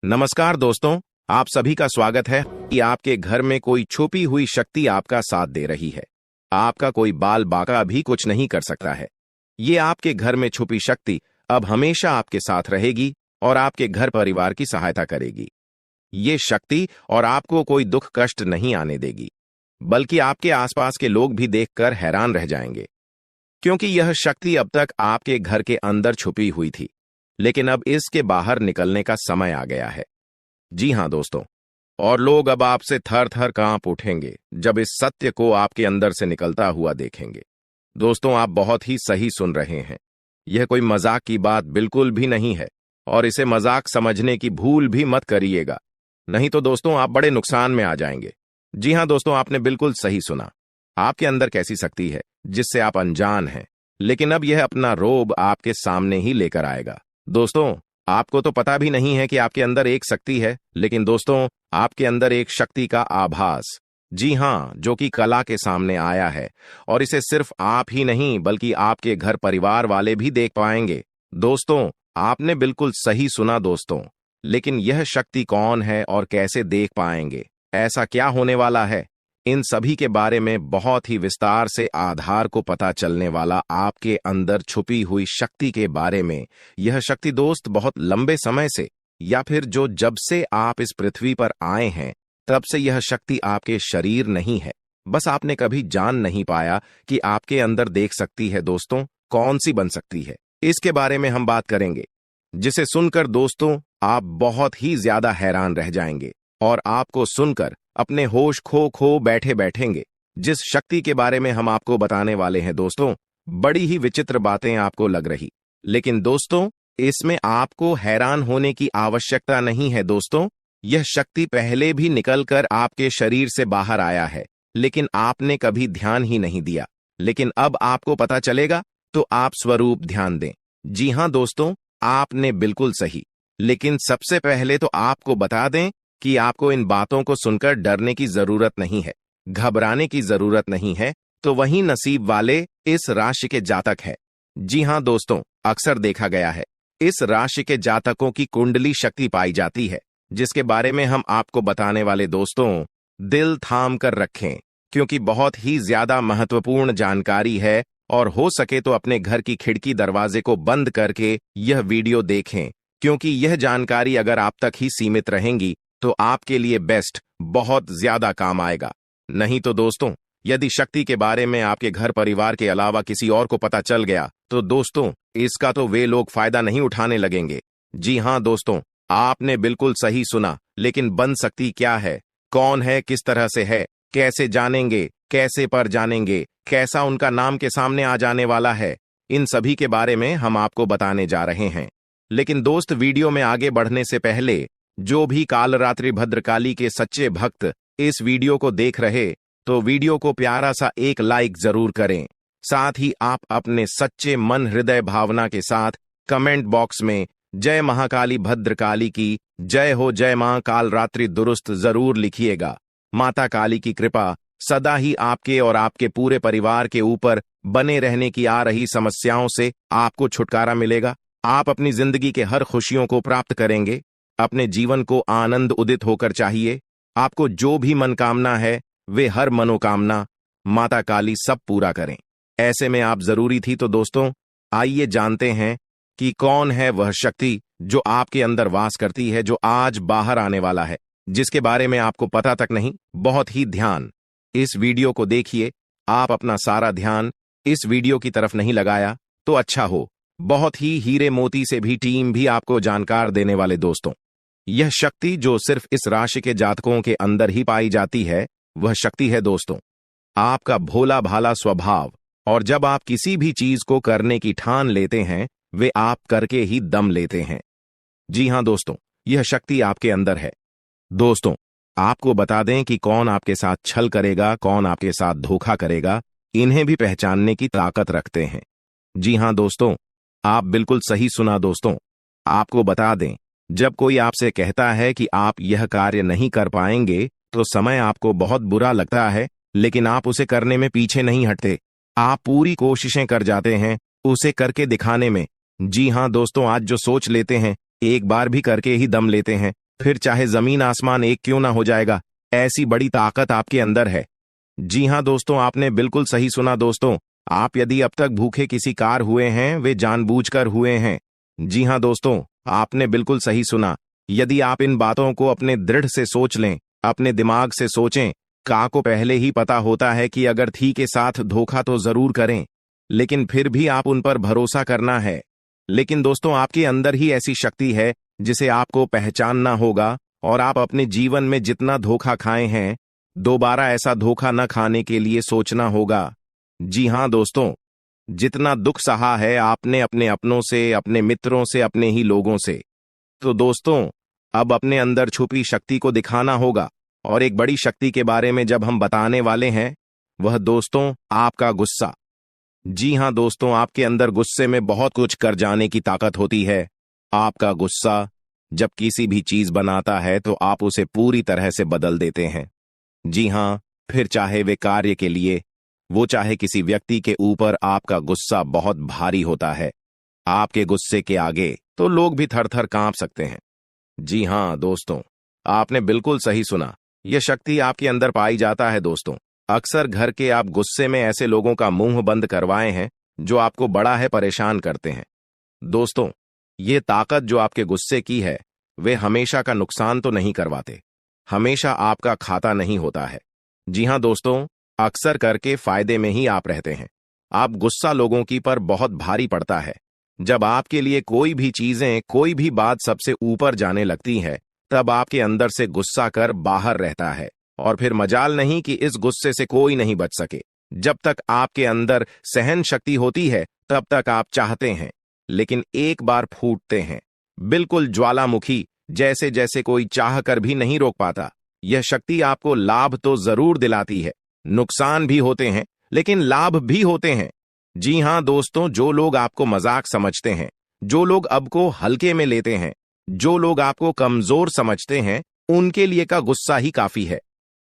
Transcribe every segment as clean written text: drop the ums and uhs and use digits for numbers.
नमस्कार दोस्तों, आप सभी का स्वागत है कि आपके घर में कोई छुपी हुई शक्ति आपका साथ दे रही है। आपका कोई बाल बाका भी कुछ नहीं कर सकता है। ये आपके घर में छुपी शक्ति अब हमेशा आपके साथ रहेगी और आपके घर परिवार की सहायता करेगी। ये शक्ति और आपको कोई दुख कष्ट नहीं आने देगी, बल्कि आपके आसपास के लोग भी देखकर हैरान रह जाएंगे, क्योंकि यह शक्ति अब तक आपके घर के अंदर छुपी हुई थी, लेकिन अब इसके बाहर निकलने का समय आ गया है। जी हां दोस्तों, और लोग अब आपसे थर थर कांप उठेंगे जब इस सत्य को आपके अंदर से निकलता हुआ देखेंगे। दोस्तों, आप बहुत ही सही सुन रहे हैं। यह कोई मजाक की बात बिल्कुल भी नहीं है और इसे मजाक समझने की भूल भी मत करिएगा, नहीं तो दोस्तों आप बड़े नुकसान में आ जाएंगे। जी हां दोस्तों, आपने बिल्कुल सही सुना। आपके अंदर कैसी शक्ति है जिससे आप अनजान हैं, लेकिन अब यह अपना रोब आपके सामने ही लेकर आएगा। दोस्तों, आपको तो पता भी नहीं है कि आपके अंदर एक शक्ति है, लेकिन दोस्तों आपके अंदर एक शक्ति का आभास, जी हां, जो कि कला के सामने आया है और इसे सिर्फ आप ही नहीं बल्कि आपके घर परिवार वाले भी देख पाएंगे। दोस्तों, आपने बिल्कुल सही सुना दोस्तों, लेकिन यह शक्ति कौन है और कैसे देख पाएंगे? ऐसा क्या होने वाला है? इन सभी के बारे में बहुत ही विस्तार से आधार को पता चलने वाला आपके अंदर छुपी हुई शक्ति के बारे में। यह शक्ति दोस्त बहुत लंबे समय से, या फिर जो जब से आप इस पृथ्वी पर आए हैं तब से यह शक्ति आपके शरीर नहीं है, बस आपने कभी जान नहीं पाया कि आपके अंदर देख सकती है। दोस्तों, कौन सी बन सकती है, इसके बारे में हम बात करेंगे, जिसे सुनकर दोस्तों आप बहुत ही ज्यादा हैरान रह जाएंगे और आपको सुनकर अपने होश खो बैठे बैठेंगे। जिस शक्ति के बारे में हम आपको बताने वाले हैं दोस्तों, बड़ी ही विचित्र बातें आपको लग रही, लेकिन दोस्तों इसमें आपको हैरान होने की आवश्यकता नहीं है। दोस्तों, यह शक्ति पहले भी निकलकर आपके शरीर से बाहर आया है, लेकिन आपने कभी ध्यान ही नहीं दिया। लेकिन अब आपको पता चलेगा, तो आप स्वरूप ध्यान दें। जी हां दोस्तों, आपने बिल्कुल सही। लेकिन सबसे पहले तो आपको बता दें कि आपको इन बातों को सुनकर डरने की जरूरत नहीं है, घबराने की जरूरत नहीं है। तो वही नसीब वाले इस राशि के जातक है। जी हां दोस्तों, अक्सर देखा गया है इस राशि के जातकों की कुंडली शक्ति पाई जाती है, जिसके बारे में हम आपको बताने वाले दोस्तों दिल थाम कर रखें, क्योंकि बहुत ही ज्यादा महत्वपूर्ण जानकारी है। और हो सके तो अपने घर की खिड़की दरवाजे को बंद करके यह वीडियो देखें, क्योंकि यह जानकारी अगर आप तक ही सीमित रहेंगी तो आपके लिए बेस्ट बहुत ज्यादा काम आएगा। नहीं तो दोस्तों, यदि शक्ति के बारे में आपके घर परिवार के अलावा किसी और को पता चल गया तो दोस्तों इसका तो वे लोग फायदा नहीं उठाने लगेंगे। जी हां दोस्तों, आपने बिल्कुल सही सुना। लेकिन बन सकती क्या है, कौन है, किस तरह से है, कैसे जानेंगे, कैसे पर जानेंगे, कैसा उनका नाम के सामने आ जाने वाला है, इन सभी के बारे में हम आपको बताने जा रहे हैं। लेकिन दोस्त, वीडियो में आगे बढ़ने से पहले जो भी कालरात्रि भद्रकाली के सच्चे भक्त इस वीडियो को देख रहे, तो वीडियो को प्यारा सा एक लाइक जरूर करें। साथ ही आप अपने सच्चे मन हृदय भावना के साथ कमेंट बॉक्स में जय महाकाली भद्रकाली की जय हो, जय मां कालरात्रि दुरुस्त जरूर लिखिएगा। माता काली की कृपा सदा ही आपके और आपके पूरे परिवार के ऊपर बने रहने की आ रही समस्याओं से आपको छुटकारा मिलेगा। आप अपनी जिंदगी के हर खुशियों को प्राप्त करेंगे। अपने जीवन को आनंद उदित होकर चाहिए। आपको जो भी मनोकामना है, वे हर मनोकामना माता काली सब पूरा करें। ऐसे में आप जरूरी थी। तो दोस्तों आइए जानते हैं कि कौन है वह शक्ति जो आपके अंदर वास करती है, जो आज बाहर आने वाला है, जिसके बारे में आपको पता तक नहीं। बहुत ही ध्यान इस वीडियो को देखिए। आप अपना सारा ध्यान इस वीडियो की तरफ नहीं लगाया तो अच्छा हो। बहुत ही हीरे मोती से भी टीम भी आपको जानकार देने वाले दोस्तों, यह शक्ति जो सिर्फ इस राशि के जातकों के अंदर ही पाई जाती है, वह शक्ति है दोस्तों आपका भोला भाला स्वभाव। और जब आप किसी भी चीज को करने की ठान लेते हैं, वे आप करके ही दम लेते हैं। जी हां दोस्तों, यह शक्ति आपके अंदर है। दोस्तों, आपको बता दें कि कौन आपके साथ छल करेगा, कौन आपके साथ धोखा करेगा, इन्हें भी पहचानने की ताकत रखते हैं। जी हां दोस्तों, आप बिल्कुल सही सुना दोस्तों। आपको बता दें, जब कोई आपसे कहता है कि आप यह कार्य नहीं कर पाएंगे, तो समय आपको बहुत बुरा लगता है, लेकिन आप उसे करने में पीछे नहीं हटते। आप पूरी कोशिशें कर जाते हैं उसे करके दिखाने में। जी हां दोस्तों, आज जो सोच लेते हैं, एक बार भी करके ही दम लेते हैं। फिर चाहे जमीन आसमान एक क्यों ना हो जाएगा। ऐसी बड़ी ताकत आपके अंदर है। जी हाँ दोस्तों, आपने बिल्कुल सही सुना दोस्तों। आप यदि अब तक भूखे किसी कार हुए हैं, वे जानबूझकर हुए हैं। जी हाँ दोस्तों, आपने बिल्कुल सही सुना। यदि आप इन बातों को अपने दृढ़ से सोच लें, अपने दिमाग से सोचें, का को पहले ही पता होता है कि अगर थी के साथ धोखा तो जरूर करें, लेकिन फिर भी आप उन पर भरोसा करना है। लेकिन दोस्तों, आपके अंदर ही ऐसी शक्ति है जिसे आपको पहचानना होगा, और आप अपने जीवन में जितना धोखा खाए हैं, दोबारा ऐसा धोखा न खाने के लिए सोचना होगा। जी हाँ दोस्तों, जितना दुख सहा है आपने अपने अपनों से, अपने मित्रों से, अपने ही लोगों से, तो दोस्तों अब अपने अंदर छुपी शक्ति को दिखाना होगा। और एक बड़ी शक्ति के बारे में जब हम बताने वाले हैं, वह दोस्तों आपका गुस्सा। जी हाँ दोस्तों, आपके अंदर गुस्से में बहुत कुछ कर जाने की ताकत होती है। आपका गुस्सा जब किसी भी चीज बनाता है तो आप उसे पूरी तरह से बदल देते हैं। जी हाँ, फिर चाहे वे कार्य के लिए, वो चाहे किसी व्यक्ति के ऊपर, आपका गुस्सा बहुत भारी होता है। आपके गुस्से के आगे तो लोग भी थर थर कांप सकते हैं। जी हाँ दोस्तों, आपने बिल्कुल सही सुना। यह शक्ति आपके अंदर पाई जाता है दोस्तों। अक्सर घर के आप गुस्से में ऐसे लोगों का मुंह बंद करवाए हैं जो आपको बड़ा है परेशान करते हैं। दोस्तों, ये ताकत जो आपके गुस्से की है, वे हमेशा का नुकसान तो नहीं करवाते, हमेशा आपका खाता नहीं होता है। जी हाँ दोस्तों, अक्सर करके फायदे में ही आप रहते हैं। आप गुस्सा लोगों की पर बहुत भारी पड़ता है। जब आपके लिए कोई भी चीजें, कोई भी बात सबसे ऊपर जाने लगती है, तब आपके अंदर से गुस्सा कर बाहर रहता है, और फिर मजाल नहीं कि इस गुस्से से कोई नहीं बच सके। जब तक आपके अंदर सहन शक्ति होती है, तब तक आप चाहते हैं, लेकिन एक बार फूटते हैं, बिल्कुल ज्वालामुखी जैसे, जैसे कोई चाह कर भी नहीं रोक पाता। यह शक्ति आपको लाभ तो जरूर दिलाती है, नुकसान भी होते हैं, लेकिन लाभ भी होते हैं। जी हाँ दोस्तों, जो लोग आपको मजाक समझते हैं, जो लोग अब को हल्के में लेते हैं, जो लोग आपको कमजोर समझते हैं, उनके लिए का गुस्सा ही काफी है।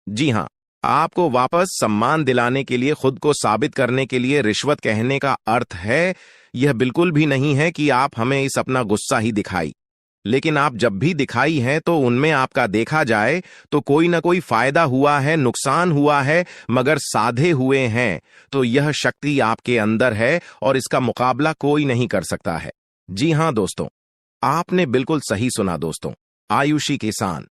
जी हाँ, आपको वापस सम्मान दिलाने के लिए, खुद को साबित करने के लिए रिश्वत कहने का अर्थ है, यह बिल्कुल भी नहीं है कि आप हमें इस अपना गुस्सा ही दिखाई। लेकिन आप जब भी दिखाई है तो उनमें आपका देखा जाए तो कोई ना कोई फायदा हुआ है, नुकसान हुआ है, मगर साधे हुए हैं तो यह शक्ति आपके अंदर है और इसका मुकाबला कोई नहीं कर सकता है। जी हाँ दोस्तों, आपने बिल्कुल सही सुना दोस्तों। आयुषी किसान,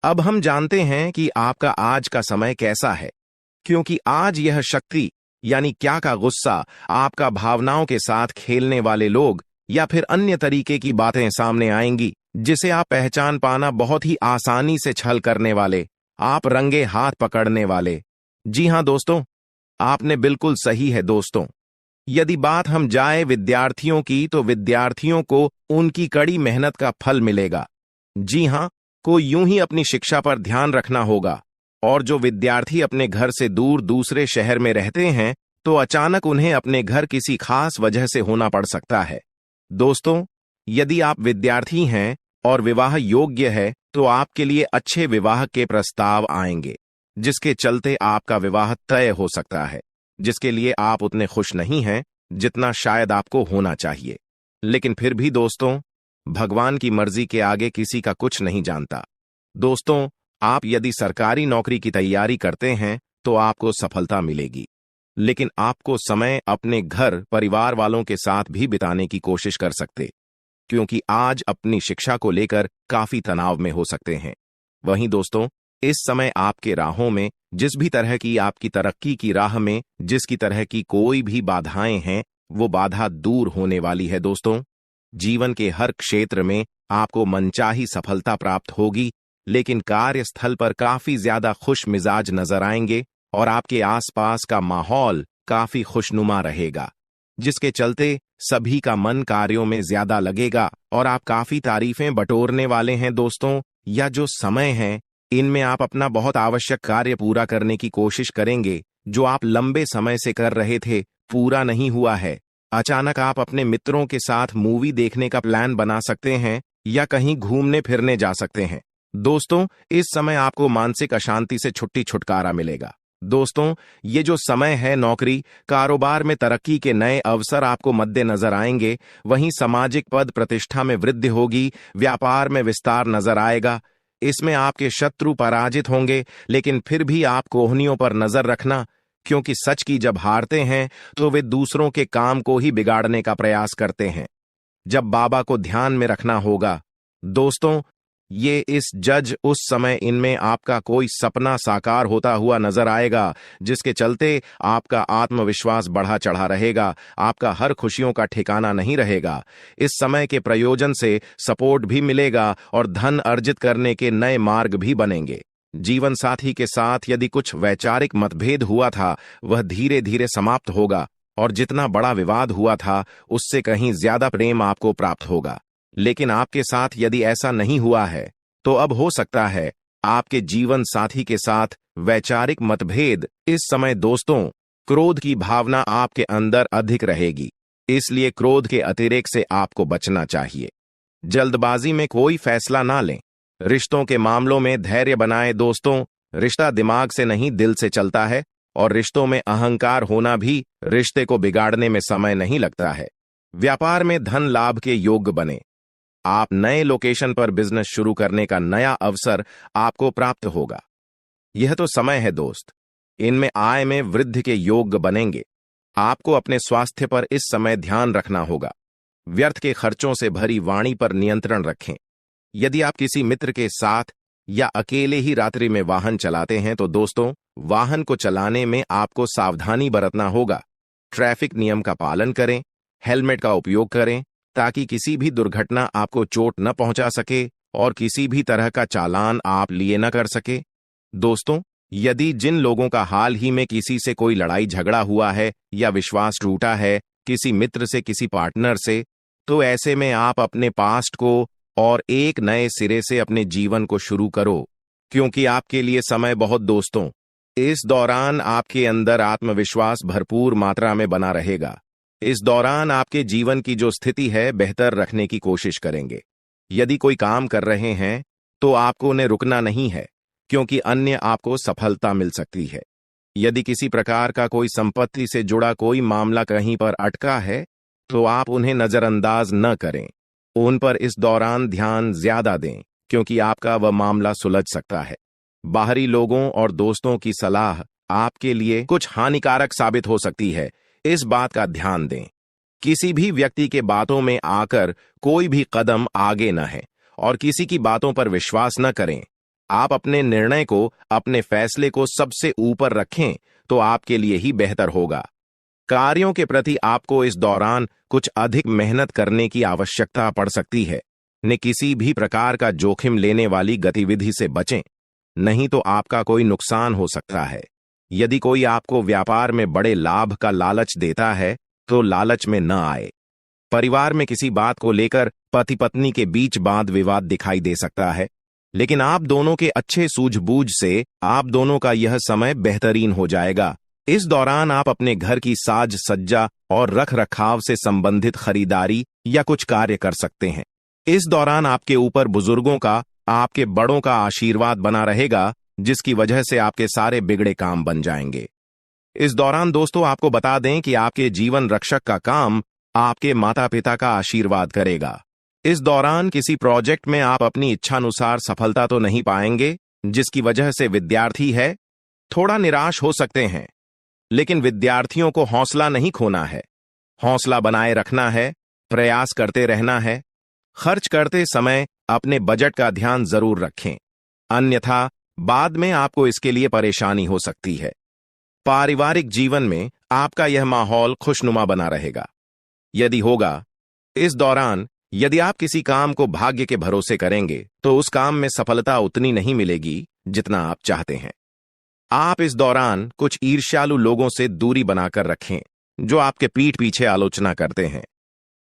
अब हम जानते हैं कि आपका आज का समय कैसा है, क्योंकि आज यह शक्ति यानी क्या का गुस्सा, आपका भावनाओं के साथ खेलने वाले लोग या फिर अन्य तरीके की बातें सामने आएंगी, जिसे आप पहचान पाना बहुत ही आसानी से छल करने वाले, आप रंगे हाथ पकड़ने वाले। जी हाँ दोस्तों, आपने बिल्कुल सही है दोस्तों। यदि बात हम जाए विद्यार्थियों की, तो विद्यार्थियों को उनकी कड़ी मेहनत का फल मिलेगा। जी हाँ, को यूं ही अपनी शिक्षा पर ध्यान रखना होगा। और जो विद्यार्थी अपने घर से दूर दूसरे शहर में रहते हैं, तो अचानक उन्हें अपने घर किसी खास वजह से होना पड़ सकता है। दोस्तों, यदि आप विद्यार्थी हैं और विवाह योग्य है, तो आपके लिए अच्छे विवाह के प्रस्ताव आएंगे, जिसके चलते आपका विवाह तय हो सकता है, जिसके लिए आप उतने खुश नहीं हैं जितना शायद आपको होना चाहिए। लेकिन फिर भी दोस्तों, भगवान की मर्जी के आगे किसी का कुछ नहीं जानता। दोस्तों, आप यदि सरकारी नौकरी की तैयारी करते हैं तो आपको सफलता मिलेगी, लेकिन आपको समय अपने घर परिवार वालों के साथ भी बिताने की कोशिश कर सकते, क्योंकि आज अपनी शिक्षा को लेकर काफी तनाव में हो सकते हैं। वहीं दोस्तों, इस समय आपके राहों में, जिस भी तरह की आपकी तरक्की की राह में जिसकी तरह की कोई भी बाधाएं हैं, वो बाधा दूर होने वाली है दोस्तों। जीवन के हर क्षेत्र में आपको मनचाही सफलता प्राप्त होगी, लेकिन कार्यस्थल पर काफी ज्यादा खुश मिजाज नजर आएंगे और आपके आसपास का माहौल काफी खुशनुमा रहेगा, जिसके चलते सभी का मन कार्यों में ज्यादा लगेगा और आप काफी तारीफें बटोरने वाले हैं दोस्तों। या जो समय है, इनमें आप अपना बहुत आवश्यक कार्य पूरा करने की कोशिश करेंगे, जो आप लंबे समय से कर रहे थे, पूरा नहीं हुआ है। अचानक आप अपने मित्रों के साथ मूवी देखने का प्लान बना सकते हैं या कहीं घूमने फिरने जा सकते हैं। दोस्तों, इस समय आपको मानसिक अशांति से छुट्टी छुटकारा मिलेगा। दोस्तों, ये जो समय है, नौकरी कारोबार में तरक्की के नए अवसर आपको मद्देनजर आएंगे। वहीं सामाजिक पद प्रतिष्ठा में वृद्धि होगी, व्यापार में विस्तार नजर आएगा। इसमें आपके शत्रु पराजित होंगे, लेकिन फिर भी आप कोहनियों पर नजर रखना, क्योंकि सच की जब हारते हैं तो वे दूसरों के काम को ही बिगाड़ने का प्रयास करते हैं। जब बाबा को ध्यान में रखना होगा। दोस्तों, ये इस जज उस समय इनमें आपका कोई सपना साकार होता हुआ नजर आएगा, जिसके चलते आपका आत्मविश्वास बढ़ा चढ़ा रहेगा, आपका हर खुशियों का ठिकाना नहीं रहेगा। इस समय के प्रयोजन से सपोर्ट भी मिलेगा और धन अर्जित करने के नए मार्ग भी बनेंगे। जीवन साथी के साथ यदि कुछ वैचारिक मतभेद हुआ था, वह धीरे धीरे समाप्त होगा और जितना बड़ा विवाद हुआ था उससे कहीं ज्यादा प्रेम आपको प्राप्त होगा। लेकिन आपके साथ यदि ऐसा नहीं हुआ है तो अब हो सकता है आपके जीवन साथी के साथ वैचारिक मतभेद। इस समय दोस्तों, क्रोध की भावना आपके अंदर अधिक रहेगी, इसलिए क्रोध के अतिरेक से आपको बचना चाहिए। जल्दबाजी में कोई फैसला ना लें। रिश्तों के मामलों में धैर्य बनाएं। दोस्तों, रिश्ता दिमाग से नहीं दिल से चलता है और रिश्तों में अहंकार होना भी रिश्ते को बिगाड़ने में समय नहीं लगता है। व्यापार में धन लाभ के योग्य बने। आप नए लोकेशन पर बिजनेस शुरू करने का नया अवसर आपको प्राप्त होगा। यह तो समय है दोस्त, इनमें आय में वृद्धि के योग्य बनेंगे। आपको अपने स्वास्थ्य पर इस समय ध्यान रखना होगा। व्यर्थ के खर्चों से भरी वाणी पर नियंत्रण रखें। यदि आप किसी मित्र के साथ या अकेले ही रात्रि में वाहन चलाते हैं तो दोस्तों, वाहन को चलाने में आपको सावधानी बरतना होगा। ट्रैफिक नियम का पालन करें, हेलमेट का उपयोग करें ताकि किसी भी दुर्घटना आपको चोट न पहुंचा सके और किसी भी तरह का चालान आप लिए न कर सके। दोस्तों, यदि जिन लोगों का हाल ही में किसी से कोई लड़ाई झगड़ा हुआ है या विश्वास टूटा है, किसी मित्र से, किसी पार्टनर से, तो ऐसे में आप अपने पास्ट को और एक नए सिरे से अपने जीवन को शुरू करो, क्योंकि आपके लिए समय बहुत दोस्तों। इस दौरान आपके अंदर आत्मविश्वास भरपूर मात्रा में बना रहेगा। इस दौरान आपके जीवन की जो स्थिति है बेहतर रखने की कोशिश करेंगे। यदि कोई काम कर रहे हैं तो आपको उन्हें रुकना नहीं है, क्योंकि अन्य आपको सफलता मिल सकती है। यदि किसी प्रकार का कोई संपत्ति से जुड़ा कोई मामला कहीं पर अटका है तो आप उन्हें नजरअंदाज न करें। उन पर इस दौरान ध्यान ज्यादा दें, क्योंकि आपका वह मामला सुलझ सकता है। बाहरी लोगों और दोस्तों की सलाह आपके लिए कुछ हानिकारक साबित हो सकती है, इस बात का ध्यान दें। किसी भी व्यक्ति के बातों में आकर कोई भी कदम आगे न है और किसी की बातों पर विश्वास न करें। आप अपने निर्णय को, अपने फैसले को सबसे ऊपर रखें तो आपके लिए ही बेहतर होगा। कार्यों के प्रति आपको इस दौरान कुछ अधिक मेहनत करने की आवश्यकता पड़ सकती है। ने किसी भी प्रकार का जोखिम लेने वाली गतिविधि से बचें, नहीं तो आपका कोई नुकसान हो सकता है। यदि कोई आपको व्यापार में बड़े लाभ का लालच देता है तो लालच में न आए। परिवार में किसी बात को लेकर पति पत्नी के बीच वाद विवाद दिखाई दे सकता है, लेकिन आप दोनों के अच्छे सूझबूझ से आप दोनों का यह समय बेहतरीन हो जाएगा। इस दौरान आप अपने घर की साज सज्जा और रख रखाव से संबंधित खरीदारी या कुछ कार्य कर सकते हैं। इस दौरान आपके ऊपर बुजुर्गों का, आपके बड़ों का आशीर्वाद बना रहेगा, जिसकी वजह से आपके सारे बिगड़े काम बन जाएंगे। इस दौरान दोस्तों, आपको बता दें कि आपके जीवन रक्षक का काम आपके माता पिता का आशीर्वाद करेगा। इस दौरान किसी प्रोजेक्ट में आप अपनी इच्छानुसार सफलता तो नहीं पाएंगे, जिसकी वजह से विद्यार्थी है थोड़ा निराश हो सकते हैं। लेकिन विद्यार्थियों को हौसला नहीं खोना है, हौसला बनाए रखना है, प्रयास करते रहना है। खर्च करते समय अपने बजट का ध्यान जरूर रखें, अन्यथा बाद में आपको इसके लिए परेशानी हो सकती है। पारिवारिक जीवन में आपका यह माहौल खुशनुमा बना रहेगा। यदि होगा, इस दौरान यदि आप किसी काम को भाग्य के भरोसे करेंगे तो उस काम में सफलता उतनी नहीं मिलेगी जितना आप चाहते हैं। आप इस दौरान कुछ ईर्ष्यालु लोगों से दूरी बनाकर रखें, जो आपके पीठ पीछे आलोचना करते हैं।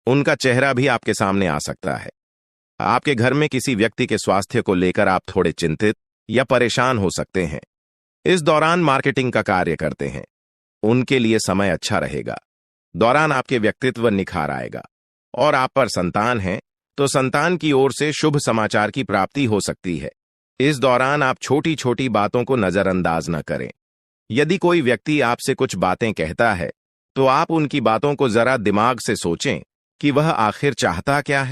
उनका चेहरा भी आपके सामने आ सकता है। आपके घर में किसी व्यक्ति के स्वास्थ्य को लेकर आप थोड़े चिंतित या परेशान हो सकते हैं। इस दौरान मार्केटिंग का कार्य करते हैं, उनके लिए समय अच्छा रहेगा। दौरान आपके व्यक्तित्व निखार आएगा। और आप पर संतान है तो संतान की ओर से शुभ समाचार की प्राप्ति हो सकती है। इस दौरान आप छोटी छोटी बातों को नजरअंदाज न करें। यदि कोई व्यक्ति आपसे कुछ बातें कहता है तो आप उनकी बातों को जरा दिमाग से सोचें कि वह आखिर चाहता क्या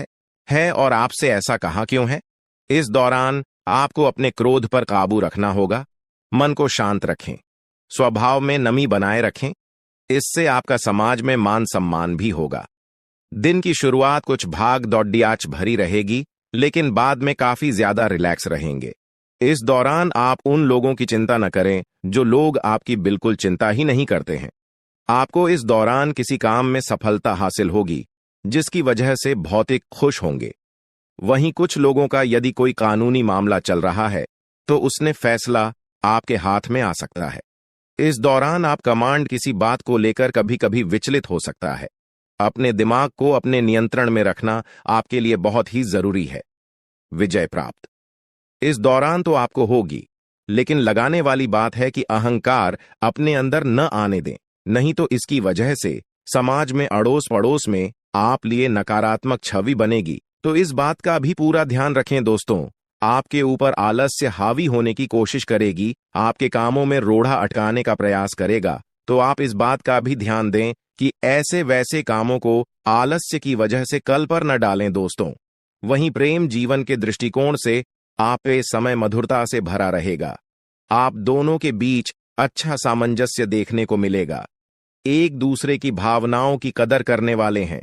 है और आपसे ऐसा कहा क्यों है। इस दौरान आपको अपने क्रोध पर काबू रखना होगा। मन को शांत रखें, स्वभाव में नमी बनाए रखें। इससे आपका समाज में मान सम्मान भी होगा। दिन की शुरुआत कुछ भाग दौड़ियाच भरी रहेगी, लेकिन बाद में काफी ज्यादा रिलैक्स रहेंगे। इस दौरान आप उन लोगों की चिंता न करें जो लोग आपकी बिल्कुल चिंता ही नहीं करते हैं। आपको इस दौरान किसी काम में सफलता हासिल होगी, जिसकी वजह से भौतिक खुश होंगे। वहीं कुछ लोगों का यदि कोई कानूनी मामला चल रहा है तो उसने फैसला आपके हाथ में आ सकता है। इस दौरान आप कमांड किसी बात को लेकर कभी कभी विचलित हो सकता है। अपने दिमाग को अपने नियंत्रण में रखना आपके लिए बहुत ही जरूरी है। विजय प्राप्त इस दौरान तो आपको होगी, लेकिन लगाने वाली बात है कि अहंकार अपने अंदर न आने दें, नहीं तो इसकी वजह से समाज में अड़ोस पड़ोस में आप लिए नकारात्मक छवि बनेगी। तो इस बात का भी पूरा ध्यान रखें दोस्तों। आपके ऊपर आलस्य हावी होने की कोशिश करेगी, आपके कामों में रोड़ा अटकाने का प्रयास करेगा। तो आप इस बात का भी ध्यान दें कि ऐसे वैसे कामों को आलस्य की वजह से कल पर न डालें दोस्तों। वहीं प्रेम जीवन के दृष्टिकोण से आप पे समय मधुरता से भरा रहेगा। आप दोनों के बीच अच्छा सामंजस्य देखने को मिलेगा। एक दूसरे की भावनाओं की कदर करने वाले हैं।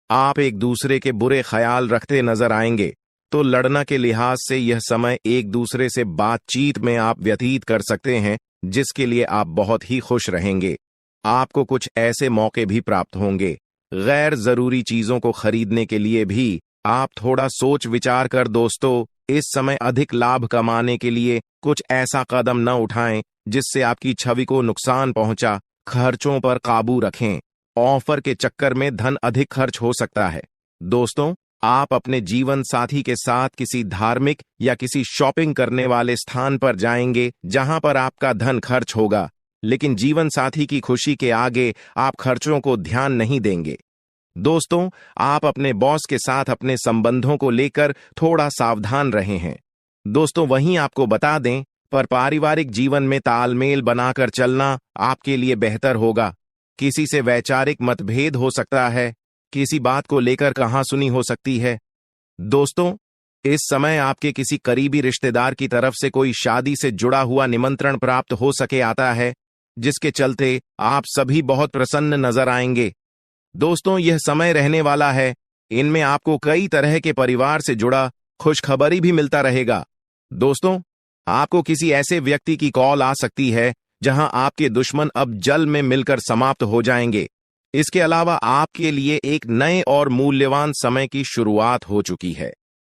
आप एक दूसरे के बुरे ख्याल रखते नजर आएंगे, तो लड़ना के लिहाज से यह समय एक दूसरे से बातचीत में आप व्यतीत कर सकते हैं, जिसके लिए आप बहुत ही खुश रहेंगे। आपको कुछ ऐसे मौके भी प्राप्त होंगे। गैर जरूरी चीजों को खरीदने के लिए भी आप थोड़ा सोच विचार कर दोस्तों इस समय अधिक लाभ कमाने के लिए कुछ ऐसा कदम न उठाएं जिससे आपकी छवि को नुकसान पहुंचा। खर्चों पर काबू रखें। ऑफर के चक्कर में धन अधिक खर्च हो सकता है। दोस्तों, आप अपने जीवन साथी के साथ किसी धार्मिक या किसी शॉपिंग करने वाले स्थान पर जाएंगे जहां पर आपका धन खर्च होगा, लेकिन जीवन साथी की खुशी के आगे आप खर्चों को ध्यान नहीं देंगे। दोस्तों, आप अपने बॉस के साथ अपने संबंधों को लेकर थोड़ा सावधान रहे हैं। दोस्तों, वहीं आपको बता दें, पर पारिवारिक जीवन में तालमेल बनाकर चलना आपके लिए बेहतर होगा। किसी से वैचारिक मतभेद हो सकता है, किसी बात को लेकर कहासुनी हो सकती है। दोस्तों, इस समय आपके किसी करीबी रिश्तेदार की तरफ से कोई शादी से जुड़ा हुआ निमंत्रण प्राप्त हो सके आता है, जिसके चलते आप सभी बहुत प्रसन्न नजर आएंगे। दोस्तों, यह समय रहने वाला है। इनमें आपको कई तरह के परिवार से जुड़ा खुशखबरी भी मिलता रहेगा। दोस्तों, आपको किसी ऐसे व्यक्ति की कॉल आ सकती है जहां आपके दुश्मन अब जल में मिलकर समाप्त हो जाएंगे। इसके अलावा आपके लिए एक नए और मूल्यवान समय की शुरुआत हो चुकी है।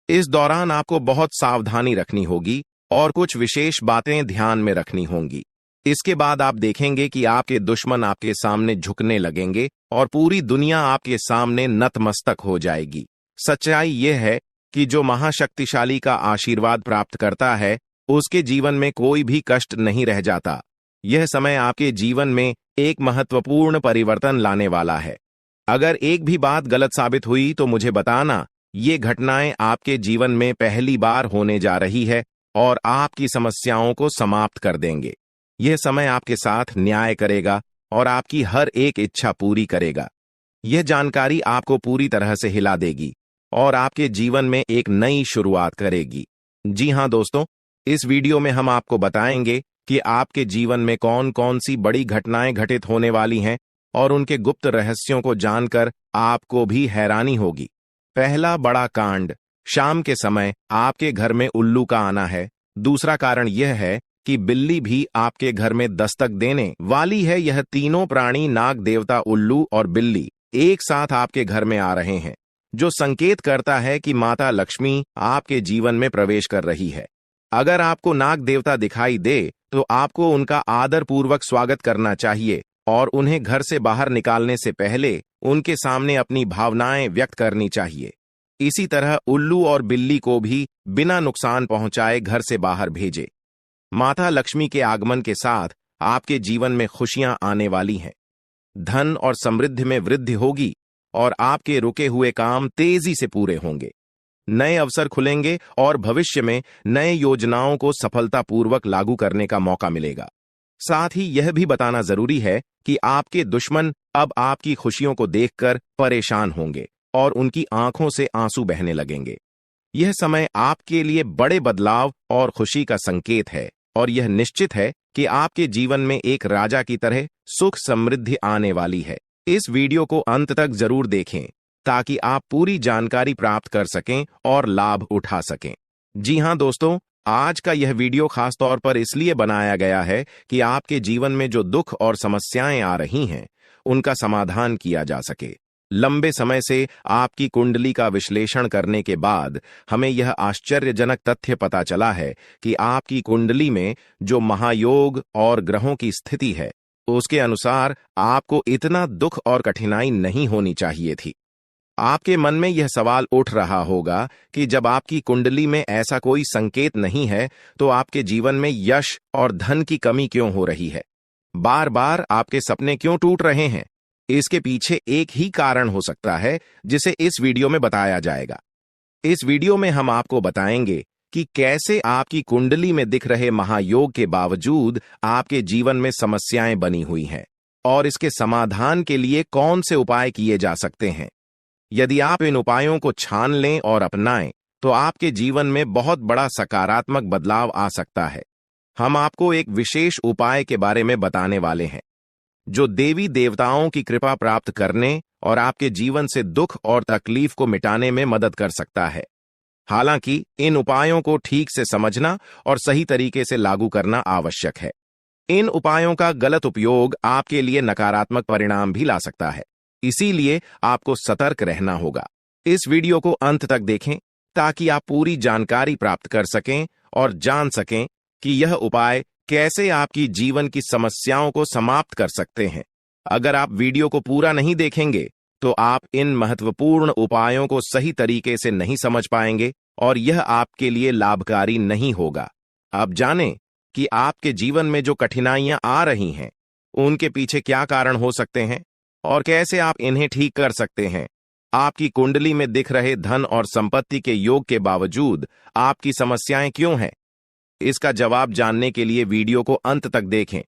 इस दौरान आपको बहुत सावधानी रखनी होगी और कुछ विशेष बातें ध्यान में रखनी होंगी। इसके बाद आप देखेंगे कि आपके दुश्मन आपके सामने झुकने लगेंगे और पूरी दुनिया आपके सामने नतमस्तक हो जाएगी। सच्चाई यह है कि जो महाशक्तिशाली का आशीर्वाद प्राप्त करता है, उसके जीवन में कोई भी कष्ट नहीं रह जाता। यह समय आपके जीवन में एक महत्वपूर्ण परिवर्तन लाने वाला है। अगर एक भी बात गलत साबित हुई तो मुझे बताना। ये घटनाएं आपके जीवन में पहली बार होने जा रही है और आपकी समस्याओं को समाप्त कर देंगे। यह समय आपके साथ न्याय करेगा और आपकी हर एक इच्छा पूरी करेगा। यह जानकारी आपको पूरी तरह से हिला देगी और आपके जीवन में एक नई शुरुआत करेगी। जी हां दोस्तों, इस वीडियो में हम आपको बताएंगे कि आपके जीवन में कौन कौन सी बड़ी घटनाएं घटित होने वाली हैं और उनके गुप्त रहस्यों को जानकर आपको भी हैरानी होगी। पहला बड़ा कांड, शाम के समय आपके घर में उल्लू का आना है। दूसरा कारण यह है कि बिल्ली भी आपके घर में दस्तक देने वाली है। यह तीनों प्राणी, नाग देवता, उल्लू और बिल्ली, एक साथ आपके घर में आ रहे हैं, जो संकेत करता है कि माता लक्ष्मी आपके जीवन में प्रवेश कर रही है। अगर आपको नाग देवता दिखाई दे तो आपको उनका आदर पूर्वक स्वागत करना चाहिए और उन्हें घर से बाहर निकालने से पहले उनके सामने अपनी भावनाएं व्यक्त करनी चाहिए। इसी तरह उल्लू और बिल्ली को भी बिना नुकसान पहुंचाए घर से बाहर भेजे। माता लक्ष्मी के आगमन के साथ आपके जीवन में खुशियां आने वाली हैं। धन और समृद्धि में वृद्धि होगी और आपके रुके हुए काम तेजी से पूरे होंगे। नए अवसर खुलेंगे और भविष्य में नए योजनाओं को सफलतापूर्वक लागू करने का मौका मिलेगा। साथ ही यह भी बताना जरूरी है कि आपके दुश्मन अब आपकी खुशियों को देखकर परेशान होंगे और उनकी आंखों से आंसू बहने लगेंगे। यह समय आपके लिए बड़े बदलाव और खुशी का संकेत है और यह निश्चित है कि आपके जीवन में एक राजा की तरह सुख समृद्धि आने वाली है। इस वीडियो को अंत तक जरूर देखें ताकि आप पूरी जानकारी प्राप्त कर सकें और लाभ उठा सकें। जी हां दोस्तों, आज का यह वीडियो खास तौर पर इसलिए बनाया गया है कि आपके जीवन में जो दुख और समस्याएं आ रही हैं, उनका समाधान किया जा सके। लंबे समय से आपकी कुंडली का विश्लेषण करने के बाद हमें यह आश्चर्यजनक तथ्य पता चला है कि आपकी कुंडली में जो महायोग और ग्रहों की स्थिति है, उसके अनुसार आपको इतना दुख और कठिनाई नहीं होनी चाहिए थी। आपके मन में यह सवाल उठ रहा होगा कि जब आपकी कुंडली में ऐसा कोई संकेत नहीं है, तो आपके जीवन में यश और धन की कमी क्यों हो रही है? बार बार आपके सपने क्यों टूट रहे हैं? इसके पीछे एक ही कारण हो सकता है, जिसे इस वीडियो में बताया जाएगा। इस वीडियो में हम आपको बताएंगे कि कैसे आपकी कुंडली में दिख रहे महायोग के बावजूद आपके जीवन में समस्याएं बनी हुई हैं और इसके समाधान के लिए कौन से उपाय किए जा सकते हैं। यदि आप इन उपायों को छान लें और अपनाएं, तो आपके जीवन में बहुत बड़ा सकारात्मक बदलाव आ सकता है। हम आपको एक विशेष उपाय के बारे में बताने वाले हैं, जो देवी देवताओं की कृपा प्राप्त करने और आपके जीवन से दुख और तकलीफ को मिटाने में मदद कर सकता है। हालांकि इन उपायों को ठीक से समझना और सही तरीके से लागू करना आवश्यक है। इन उपायों का गलत उपयोग आपके लिए नकारात्मक परिणाम भी ला सकता है, इसीलिए आपको सतर्क रहना होगा। इस वीडियो को अंत तक देखें ताकि आप पूरी जानकारी प्राप्त कर सकें और जान सकें कि यह उपाय कैसे आपकी जीवन की समस्याओं को समाप्त कर सकते हैं। अगर आप वीडियो को पूरा नहीं देखेंगे, तो आप इन महत्वपूर्ण उपायों को सही तरीके से नहीं समझ पाएंगे और यह आपके लिए लाभकारी नहीं होगा। अब जानें कि आपके जीवन में जो कठिनाइयां आ रही हैं, उनके पीछे क्या कारण हो सकते हैं और कैसे आप इन्हें ठीक कर सकते हैं। आपकी कुंडली में दिख रहे धन और संपत्ति के योग के बावजूद आपकी समस्याएं क्यों हैं? इसका जवाब जानने के लिए वीडियो को अंत तक देखें।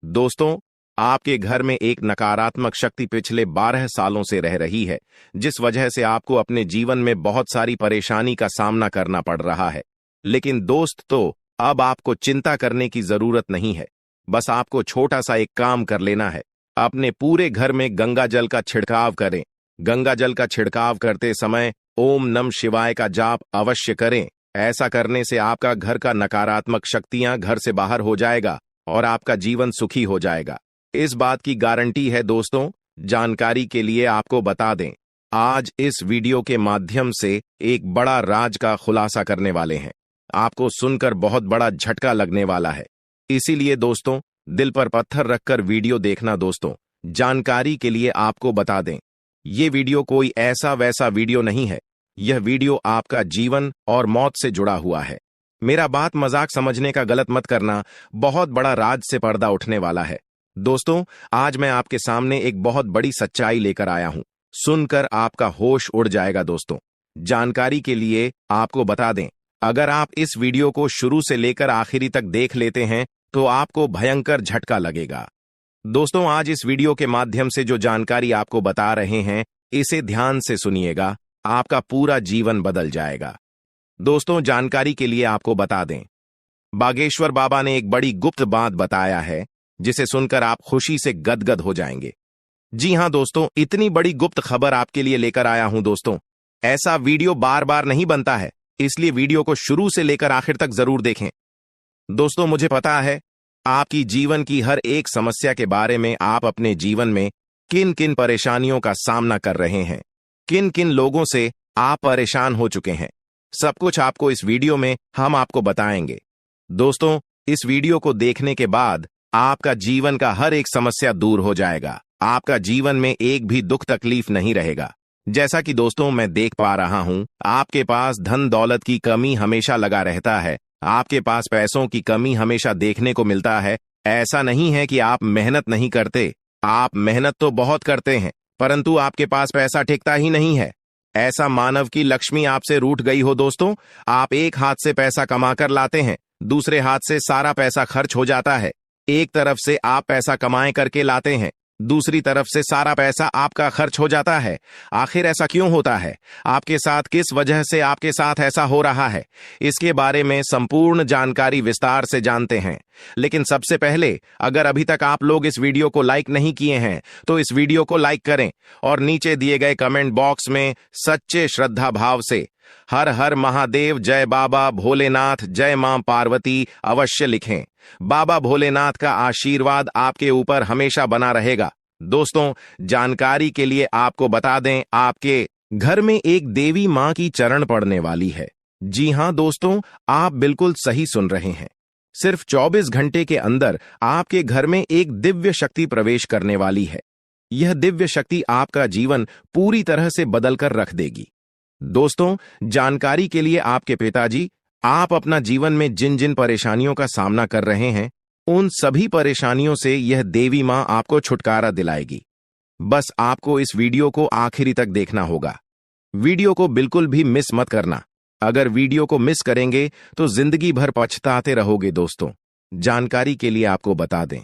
दोस्तों, आपके घर में एक नकारात्मक शक्ति पिछले 12 सालों से रह रही है, जिस वजह से आपको अपने जीवन में बहुत सारी परेशानी का सामना करना पड़ रहा है। लेकिन दोस्त, अब आपको चिंता करने की जरूरत नहीं है। बस आपको छोटा सा एक काम कर लेना है। अपने पूरे घर में गंगा जल का छिड़काव करें। गंगा जल का छिड़काव करते समय ओम नमः शिवाय का जाप अवश्य करें। ऐसा करने से आपका घर का नकारात्मक शक्तियां घर से बाहर हो जाएगा और आपका जीवन सुखी हो जाएगा। इस बात की गारंटी है दोस्तों। जानकारी के लिए आपको बता दें, आज इस वीडियो के माध्यम से एक बड़ा राज का खुलासा करने वाले हैं। आपको सुनकर बहुत बड़ा झटका लगने वाला है, इसीलिए दोस्तों दिल पर पत्थर रखकर वीडियो देखना। दोस्तों, जानकारी के लिए आपको बता दें, ये वीडियो कोई ऐसा वैसा वीडियो नहीं है। यह वीडियो आपका जीवन और मौत से जुड़ा हुआ है। मेरा बात मजाक समझने का गलत मत करना। बहुत बड़ा राज से पर्दा उठने वाला है। दोस्तों, आज मैं आपके सामने एक बहुत बड़ी सच्चाई लेकर आया हूं। सुनकर आपका होश उड़ जाएगा। दोस्तों, जानकारी के लिए आपको बता दें, अगर आप इस वीडियो को शुरू से लेकर आखिरी तक देख लेते हैं, तो आपको भयंकर झटका लगेगा। दोस्तों, आज इस वीडियो के माध्यम से जो जानकारी आपको बता रहे हैं, इसे ध्यान से सुनिएगा। आपका पूरा जीवन बदल जाएगा। दोस्तों, जानकारी के लिए आपको बता दें, बागेश्वर बाबा ने एक बड़ी गुप्त बात बताया है, जिसे सुनकर आप खुशी से गदगद हो जाएंगे। जी हां दोस्तों, इतनी बड़ी गुप्त खबर आपके लिए लेकर आया हूं। दोस्तों, ऐसा वीडियो बार बार नहीं बनता है, इसलिए वीडियो को शुरू से लेकर आखिर तक जरूर देखें। दोस्तों, मुझे पता है आपकी जीवन की हर एक समस्या के बारे में, आप अपने जीवन में किन किन परेशानियों का सामना कर रहे हैं, किन किन लोगों से आप परेशान हो चुके हैं। सब कुछ आपको इस वीडियो में हम आपको बताएंगे। दोस्तों, इस वीडियो को देखने के बाद आपका जीवन का हर एक समस्या दूर हो जाएगा। आपका जीवन में एक भी दुख तकलीफ नहीं रहेगा। जैसा कि दोस्तों मैं देख पा रहा हूं, आपके पास धन दौलत की कमी हमेशा लगा रहता है। आपके पास पैसों की कमी हमेशा देखने को मिलता है। ऐसा नहीं है कि आप मेहनत नहीं करते, आप मेहनत तो बहुत करते हैं, परंतु आपके पास पैसा टिकता ही नहीं है। ऐसा मानव की लक्ष्मी आपसे रूठ गई हो। दोस्तों, आप एक हाथ से पैसा कमाकर लाते हैं, दूसरे हाथ से सारा पैसा खर्च हो जाता है। एक तरफ से आप पैसा कमाए करके लाते हैं, दूसरी तरफ से सारा पैसा आपका खर्च हो जाता है। आखिर ऐसा क्यों होता है? आपके साथ किस वजह से आपके साथ ऐसा हो रहा है? इसके बारे में संपूर्ण जानकारी विस्तार से जानते हैं। लेकिन सबसे पहले, अगर अभी तक आप लोग इस वीडियो को लाइक नहीं किए हैं तो इस वीडियो को लाइक करें और नीचे दिए गए कमेंट बॉक्स में सच्चे श्रद्धा भाव से हर हर महादेव, जय बाबा भोलेनाथ, जय मां पार्वती अवश्य लिखें। बाबा भोलेनाथ का आशीर्वाद आपके ऊपर हमेशा बना रहेगा। दोस्तों, जानकारी के लिए आपको बता दें, आपके घर में एक देवी मां की चरण पड़ने वाली है। जी हां दोस्तों, आप बिल्कुल सही सुन रहे हैं। सिर्फ 24 घंटे के अंदर आपके घर में एक दिव्य शक्ति प्रवेश करने वाली है। यह दिव्य शक्ति आपका जीवन पूरी तरह से बदलकर रख देगी। दोस्तों, जानकारी के लिए आपके पिताजी, आप अपना जीवन में जिन जिन परेशानियों का सामना कर रहे हैं, उन सभी परेशानियों से यह देवी मां आपको छुटकारा दिलाएगी। बस आपको इस वीडियो को आखिरी तक देखना होगा। वीडियो को बिल्कुल भी मिस मत करना। अगर वीडियो को मिस करेंगे तो जिंदगी भर पछताते रहोगे। दोस्तों, जानकारी के लिए आपको बता दें,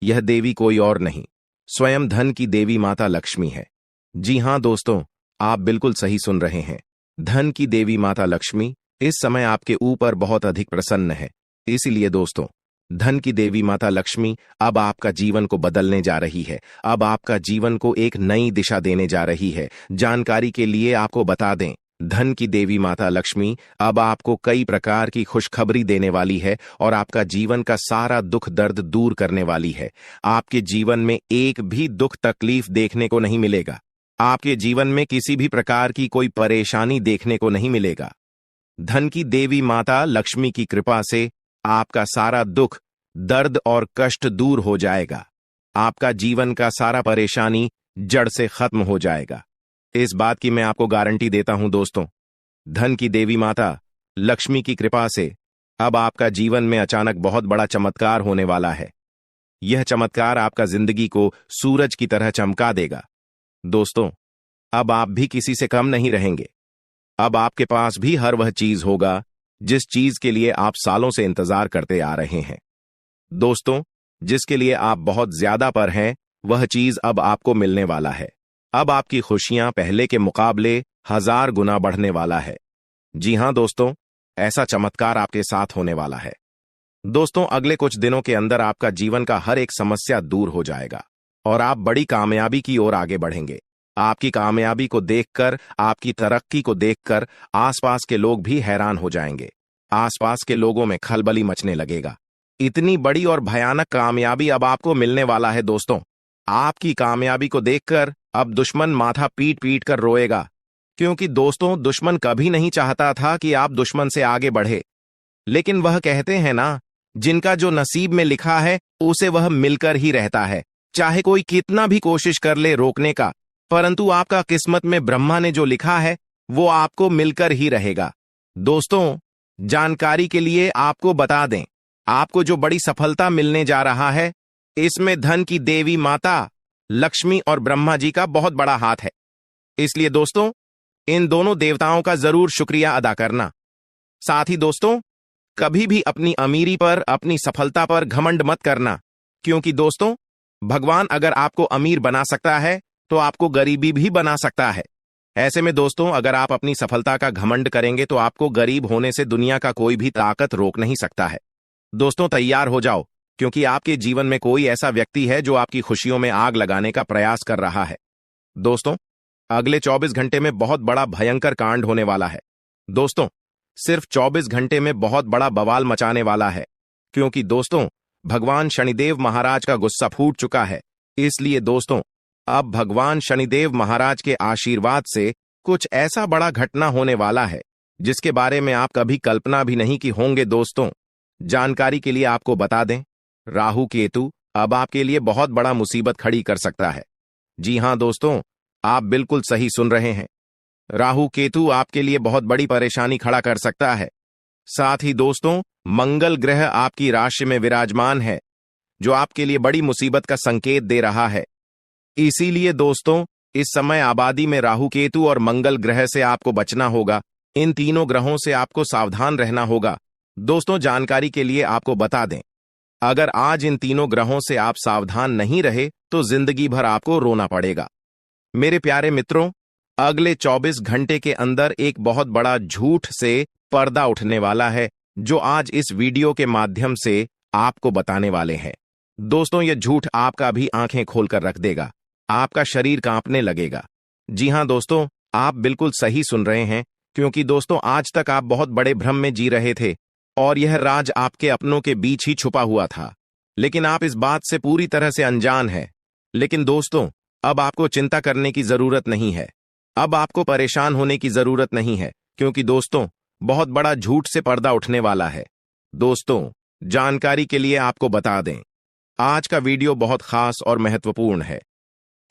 यह देवी कोई और नहीं, स्वयं धन की देवी माता लक्ष्मी है। जी हां दोस्तों, आप बिल्कुल सही सुन रहे हैं। धन की देवी माता लक्ष्मी इस समय आपके ऊपर बहुत अधिक प्रसन्न है। इसीलिए दोस्तों, धन की देवी माता लक्ष्मी अब आपका जीवन को बदलने जा रही है। अब आपका जीवन को एक नई दिशा देने जा रही है। जानकारी के लिए आपको बता दें, धन की देवी माता लक्ष्मी अब आपको कई प्रकार की खुशखबरी देने वाली है और आपका जीवन का सारा दुख दर्द दूर करने वाली है। आपके जीवन में एक भी दुख तकलीफ देखने को नहीं मिलेगा। आपके जीवन में किसी भी प्रकार की कोई परेशानी देखने को नहीं मिलेगा। धन की देवी माता लक्ष्मी की कृपा से आपका सारा दुख, दर्द और कष्ट दूर हो जाएगा। आपका जीवन का सारा परेशानी जड़ से खत्म हो जाएगा। इस बात की मैं आपको गारंटी देता हूं दोस्तों। धन की देवी माता लक्ष्मी की कृपा से अब आपका जीवन में अचानक बहुत बड़ा चमत्कार होने वाला है। यह चमत्कार आपका जिंदगी को सूरज की तरह चमका देगा। दोस्तों, अब आप भी किसी से कम नहीं रहेंगे। अब आपके पास भी हर वह चीज होगा जिस चीज के लिए आप सालों से इंतजार करते आ रहे हैं। दोस्तों, जिसके लिए आप बहुत ज्यादा पर हैं, वह चीज अब आपको मिलने वाला है। अब आपकी खुशियां पहले के मुकाबले 1000 गुना बढ़ने वाला है। जी हां दोस्तों, ऐसा चमत्कार आपके साथ होने वाला है। दोस्तों, अगले कुछ दिनों के अंदर आपका जीवन का हर एक समस्या दूर हो जाएगा और आप बड़ी कामयाबी की ओर आगे बढ़ेंगे। आपकी कामयाबी को देखकर, आपकी तरक्की को देखकर आसपास के लोग भी हैरान हो जाएंगे। आसपास के लोगों में खलबली मचने लगेगा। इतनी बड़ी और भयानक कामयाबी अब आपको मिलने वाला है। दोस्तों, आपकी कामयाबी को देखकर अब दुश्मन माथा पीट पीट कर रोएगा, क्योंकि दोस्तों, दुश्मन कभी नहीं चाहता था कि आप दुश्मन से आगे बढ़े। लेकिन वह कहते हैं ना, जिनका जो नसीब में लिखा है उसे वह मिलकर ही रहता है। चाहे कोई कितना भी कोशिश कर ले रोकने का, परंतु आपका किस्मत में ब्रह्मा ने जो लिखा है वो आपको मिलकर ही रहेगा। दोस्तों, जानकारी के लिए आपको बता दें, आपको जो बड़ी सफलता मिलने जा रहा है, इसमें धन की देवी माता लक्ष्मी और ब्रह्मा जी का बहुत बड़ा हाथ है। इसलिए दोस्तों, इन दोनों देवताओं का जरूर शुक्रिया अदा करना। साथ ही दोस्तों, कभी भी अपनी अमीरी पर, अपनी सफलता पर घमंड मत करना, क्योंकि दोस्तों, भगवान अगर आपको अमीर बना सकता है तो आपको गरीबी भी बना सकता है। ऐसे में दोस्तों, अगर आप अपनी सफलता का घमंड करेंगे तो आपको गरीब होने से दुनिया का कोई भी ताकत रोक नहीं सकता है। दोस्तों, तैयार हो जाओ, क्योंकि आपके जीवन में कोई ऐसा व्यक्ति है जो आपकी खुशियों में आग लगाने का प्रयास कर रहा है। दोस्तों, अगले 24 घंटे में बहुत बड़ा भयंकर कांड होने वाला है। दोस्तों, सिर्फ 24 घंटे में बहुत बड़ा बवाल मचाने वाला है, क्योंकि दोस्तों, भगवान शनिदेव महाराज का गुस्सा फूट चुका है। इसलिए दोस्तों, अब भगवान शनिदेव महाराज के आशीर्वाद से कुछ ऐसा बड़ा घटना होने वाला है जिसके बारे में आप कभी कल्पना भी नहीं की होंगे। दोस्तों, जानकारी के लिए आपको बता दें, राहु केतु अब आपके लिए बहुत बड़ा मुसीबत खड़ी कर सकता है। जी हां दोस्तों, आप बिल्कुल सही सुन रहे हैं। राहु केतु आपके लिए बहुत बड़ी परेशानी खड़ा कर सकता है। साथ ही दोस्तों, मंगल ग्रह आपकी राशि में विराजमान है, जो आपके लिए बड़ी मुसीबत का संकेत दे रहा है। इसीलिए दोस्तों, इस समय आबादी में राहु केतु और मंगल ग्रह से आपको बचना होगा। इन तीनों ग्रहों से आपको सावधान रहना होगा। दोस्तों, जानकारी के लिए आपको बता दें, अगर आज इन तीनों ग्रहों से आप सावधान नहीं रहे तो जिंदगी भर आपको रोना पड़ेगा। मेरे प्यारे मित्रों, अगले 24 घंटे के अंदर एक बहुत बड़ा झूठ से पर्दा उठने वाला है, जो आज इस वीडियो के माध्यम से आपको बताने वाले हैं। दोस्तों, यह झूठ आपका भी आंखें खोलकर रख देगा, आपका शरीर कांपने लगेगा। जी हां दोस्तों, आप बिल्कुल सही सुन रहे हैं, क्योंकि दोस्तों आज तक आप बहुत बड़े भ्रम में जी रहे थे और यह राज आपके अपनों के बीच ही छुपा हुआ था, लेकिन आप इस बात से पूरी तरह से अनजान हैं। लेकिन दोस्तों, अब आपको चिंता करने की जरूरत नहीं है, अब आपको परेशान होने की जरूरत नहीं है, क्योंकि दोस्तों बहुत बड़ा झूठ से पर्दा उठने वाला है। दोस्तों, जानकारी के लिए आपको बता दें, आज का वीडियो बहुत खास और महत्वपूर्ण है।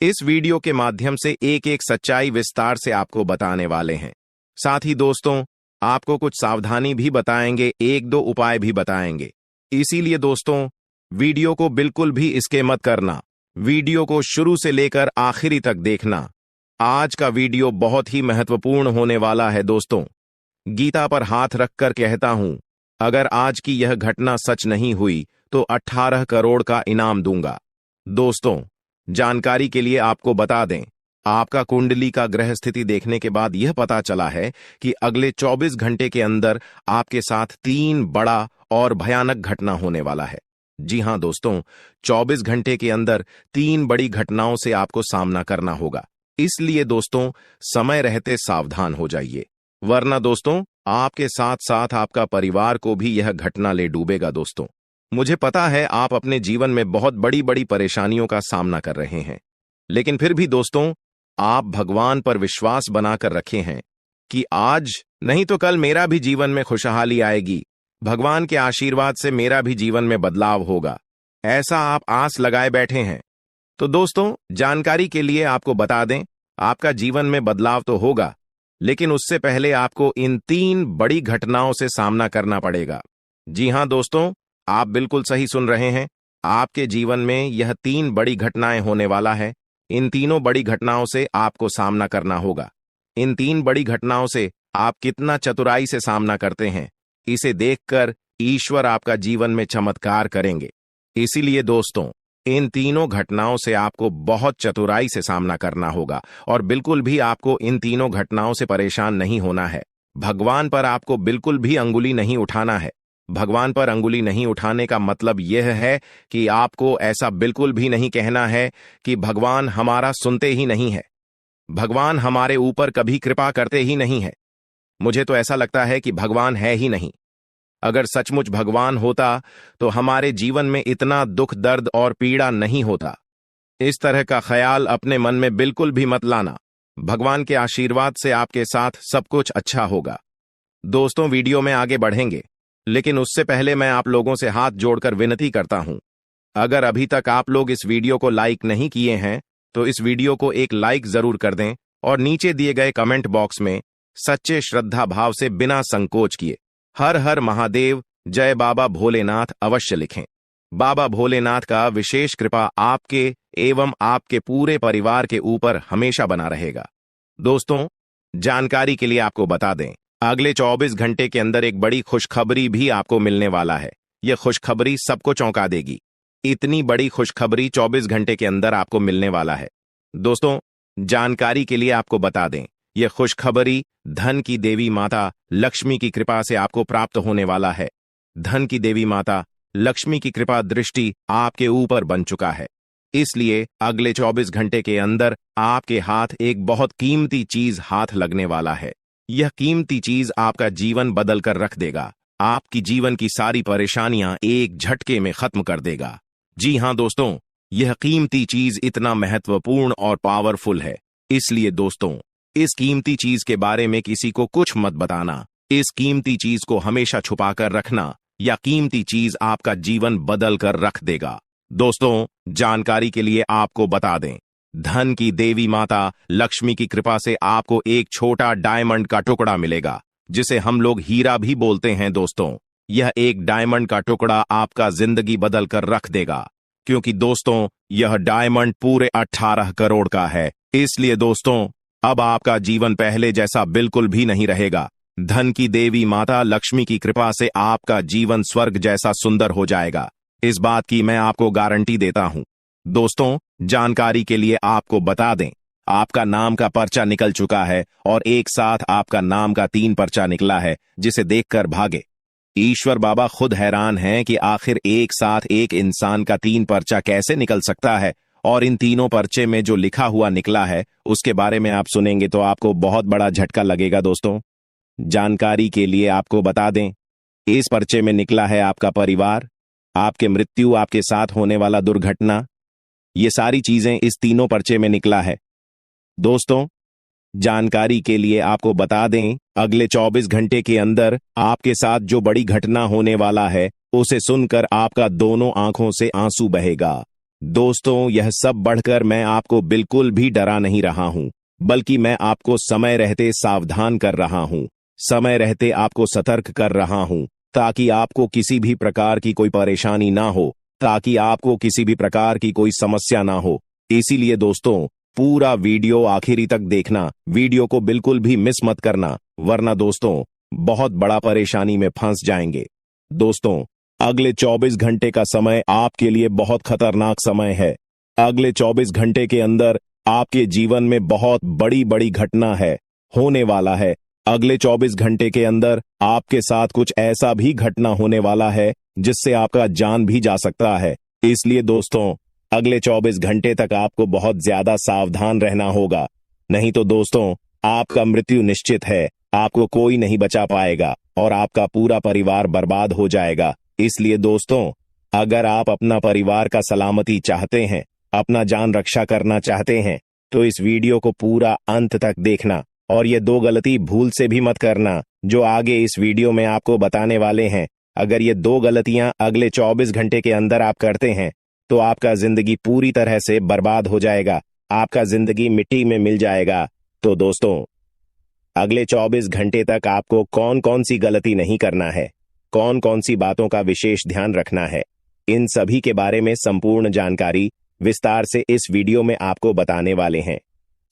इस वीडियो के माध्यम से एक एक सच्चाई विस्तार से आपको बताने वाले हैं। साथ ही दोस्तों, आपको कुछ सावधानी भी बताएंगे, एक दो उपाय भी बताएंगे। इसीलिए दोस्तों, वीडियो को बिल्कुल भी स्किप मत करना, वीडियो को शुरू से लेकर आखिरी तक देखना। आज का वीडियो बहुत ही महत्वपूर्ण होने वाला है। दोस्तों, गीता पर हाथ रखकर कहता हूं, अगर आज की यह घटना सच नहीं हुई तो 18 करोड़ का इनाम दूंगा। दोस्तों, जानकारी के लिए आपको बता दें, आपका कुंडली का ग्रह स्थिति देखने के बाद यह पता चला है कि अगले 24 घंटे के अंदर आपके साथ 3 बड़ा और भयानक घटना होने वाला है। जी हां दोस्तों, 24 घंटे के अंदर 3 बड़ी घटनाओं से आपको सामना करना होगा। इसलिए दोस्तों, समय रहते सावधान हो जाइए, वरना दोस्तों आपके साथ साथ आपका परिवार को भी यह घटना ले डूबेगा। दोस्तों, मुझे पता है आप अपने जीवन में बहुत बड़ी बड़ी परेशानियों का सामना कर रहे हैं, लेकिन फिर भी दोस्तों आप भगवान पर विश्वास बनाकर रखे हैं कि आज नहीं तो कल मेरा भी जीवन में खुशहाली आएगी, भगवान के आशीर्वाद से मेरा भी जीवन में बदलाव होगा, ऐसा आप आस लगाए बैठे हैं। तो दोस्तों, जानकारी के लिए आपको बता दें, आपका जीवन में बदलाव तो होगा, लेकिन उससे पहले आपको इन 3 बड़ी घटनाओं से सामना करना पड़ेगा। जी हां दोस्तों, आप बिल्कुल सही सुन रहे हैं, आपके जीवन में यह 3 बड़ी घटनाएं होने वाला है। इन तीनों बड़ी घटनाओं से आपको सामना करना होगा। इन 3 बड़ी घटनाओं से आप कितना चतुराई से सामना करते हैं, इसे देखकर ईश्वर आपका जीवन में चमत्कार करेंगे। इसीलिए दोस्तों, इन तीनों घटनाओं से आपको बहुत चतुराई से सामना करना होगा और बिल्कुल भी आपको इन तीनों घटनाओं से परेशान नहीं होना है। भगवान पर आपको बिल्कुल भी अंगुली नहीं उठाना है। भगवान पर अंगुली नहीं उठाने का मतलब यह है कि आपको ऐसा बिल्कुल भी नहीं कहना है कि भगवान हमारा सुनते ही नहीं है, भगवान हमारे ऊपर कभी कृपा करते ही नहीं है, मुझे तो ऐसा लगता है कि भगवान है ही नहीं। अगर सचमुच भगवान होता तो हमारे जीवन में इतना दुख, दर्द और पीड़ा नहीं होता। इस तरह का ख्याल अपने मन में बिल्कुल भी मत लाना। भगवान के आशीर्वाद से आपके साथ सब कुछ अच्छा होगा। दोस्तों, वीडियो में आगे बढ़ेंगे, लेकिन उससे पहले मैं आप लोगों से हाथ जोड़कर विनती करता हूं, अगर अभी तक आप लोग इस वीडियो को लाइक नहीं किए हैं तो इस वीडियो को एक लाइक जरूर कर दें और नीचे दिए गए कमेंट बॉक्स में सच्चे श्रद्धा भाव से बिना संकोच किए हर हर महादेव, जय बाबा भोलेनाथ अवश्य लिखें। बाबा भोलेनाथ का विशेष कृपा आपके एवं आपके पूरे परिवार के ऊपर हमेशा बना रहेगा। दोस्तों, जानकारी के लिए आपको बता दें, अगले 24 घंटे के अंदर एक बड़ी खुशखबरी भी आपको मिलने वाला है। यह खुशखबरी सबको चौंका देगी। इतनी बड़ी खुशखबरी 24 घंटे के अंदर आपको मिलने वाला है। दोस्तों, जानकारी के लिए आपको बता दें, यह खुशखबरी धन की देवी माता लक्ष्मी की कृपा से आपको प्राप्त होने वाला है। धन की देवी माता लक्ष्मी की कृपा दृष्टि आपके ऊपर बन चुका है। इसलिए अगले 24 घंटे के अंदर आपके हाथ एक बहुत कीमती चीज हाथ लगने वाला है। यह कीमती चीज आपका जीवन बदल कर रख देगा, आपकी जीवन की सारी परेशानियां एक झटके में खत्म कर देगा। जी हां दोस्तों, यह कीमती चीज इतना महत्वपूर्ण और पावरफुल है। इसलिए दोस्तों, इस कीमती चीज के बारे में किसी को कुछ मत बताना। इस कीमती चीज को हमेशा छुपा कर रखना, या कीमती चीज आपका जीवन बदल कर रख देगा। दोस्तों, जानकारी के लिए आपको बता दें, धन की देवी माता लक्ष्मी की कृपा से आपको एक छोटा डायमंड का टुकड़ा मिलेगा, जिसे हम लोग हीरा भी बोलते हैं। दोस्तों, यह एक डायमंड का टुकड़ा आपका जिंदगी बदल कर रख देगा, क्योंकि दोस्तों यह डायमंड पूरे 18 करोड़ का है। इसलिए दोस्तों, अब आपका जीवन पहले जैसा बिल्कुल भी नहीं रहेगा। धन की देवी माता लक्ष्मी की कृपा से आपका जीवन स्वर्ग जैसा सुंदर हो जाएगा। इस बात की मैं आपको गारंटी देता हूं। दोस्तों, जानकारी के लिए आपको बता दें, आपका नाम का पर्चा निकल चुका है और एक साथ आपका नाम का 3 पर्चा निकला है, जिसे देखकर भागे। ईश्वर बाबा खुद हैरान हैं कि आखिर एक साथ एक इंसान का 3 पर्चा कैसे निकल सकता है, और इन तीनों पर्चे में जो लिखा हुआ निकला है उसके बारे में आप सुनेंगे तो आपको बहुत बड़ा झटका लगेगा। दोस्तों, जानकारी के लिए आपको बता दें, इस पर्चे में निकला है आपका परिवार, आपके मृत्यु, आपके साथ होने वाला दुर्घटना, ये सारी चीजें इस तीनों पर्चे में निकला है। दोस्तों, जानकारी के लिए आपको बता दें, अगले 24 घंटे के अंदर आपके साथ जो बड़ी घटना होने वाला है उसे सुनकर आपका दोनों आंखों से आंसू बहेगा। दोस्तों, यह सब बढ़कर मैं आपको बिल्कुल भी डरा नहीं रहा हूं, बल्कि मैं आपको समय रहते सावधान कर रहा हूं, समय रहते आपको सतर्क कर रहा हूं, ताकि आपको किसी भी प्रकार की कोई परेशानी ना हो, ताकि आपको किसी भी प्रकार की कोई समस्या ना हो। इसीलिए दोस्तों, पूरा वीडियो आखिरी तक देखना, वीडियो को बिल्कुल भी मिस मत करना, वरना दोस्तों बहुत बड़ा परेशानी में फंस जाएंगे। दोस्तों, अगले 24 घंटे का समय आपके लिए बहुत खतरनाक समय है। अगले 24 घंटे के अंदर आपके जीवन में बहुत बड़ी बड़ी घटना है, होने वाला है। अगले 24 घंटे के अंदर आपके साथ कुछ ऐसा भी घटना होने वाला है जिससे आपका जान भी जा सकता है। इसलिए दोस्तों, अगले 24 घंटे तक आपको बहुत ज्यादा सावधान रहना होगा, नहीं तो दोस्तों आपका मृत्यु निश्चित है, आपको कोई नहीं बचा पाएगा और आपका पूरा परिवार बर्बाद हो जाएगा। इसलिए दोस्तों, अगर आप अपना परिवार का सलामती चाहते हैं, अपना जान रक्षा करना चाहते हैं, तो इस वीडियो को पूरा अंत तक देखना और ये 2 गलती भूल से भी मत करना जो आगे इस वीडियो में आपको बताने वाले हैं। अगर ये 2 गलतियां अगले 24 घंटे के अंदर आप करते हैं तो आपका जिंदगी पूरी तरह से बर्बाद हो जाएगा, आपका जिंदगी मिट्टी में मिल जाएगा। तो दोस्तों, अगले 24 घंटे तक आपको कौन कौन सी गलती नहीं करना है, कौन कौन सी बातों का विशेष ध्यान रखना है, इन सभी के बारे में संपूर्ण जानकारी विस्तार से इस वीडियो में आपको बताने वाले हैं।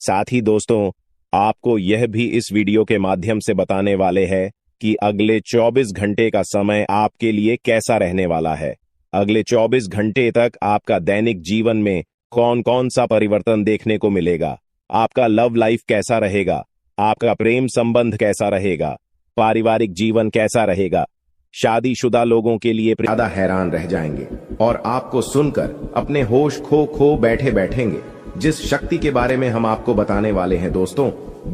साथ ही दोस्तों, आपको यह भी इस वीडियो के माध्यम से बताने वाले हैं कि अगले 24 घंटे का समय आपके लिए कैसा रहने वाला है। अगले 24 घंटे तक आपका दैनिक जीवन में कौन कौन सा परिवर्तन देखने को मिलेगा, आपका लव लाइफ कैसा रहेगा, आपका प्रेम संबंध कैसा रहेगा, पारिवारिक जीवन कैसा रहेगा। शादीशुदा लोगों के लिए ज्यादा हैरान रह जाएंगे और आपको सुनकर अपने होश खो बैठे बैठेंगे। जिस शक्ति के बारे में हम आपको बताने वाले हैं दोस्तों,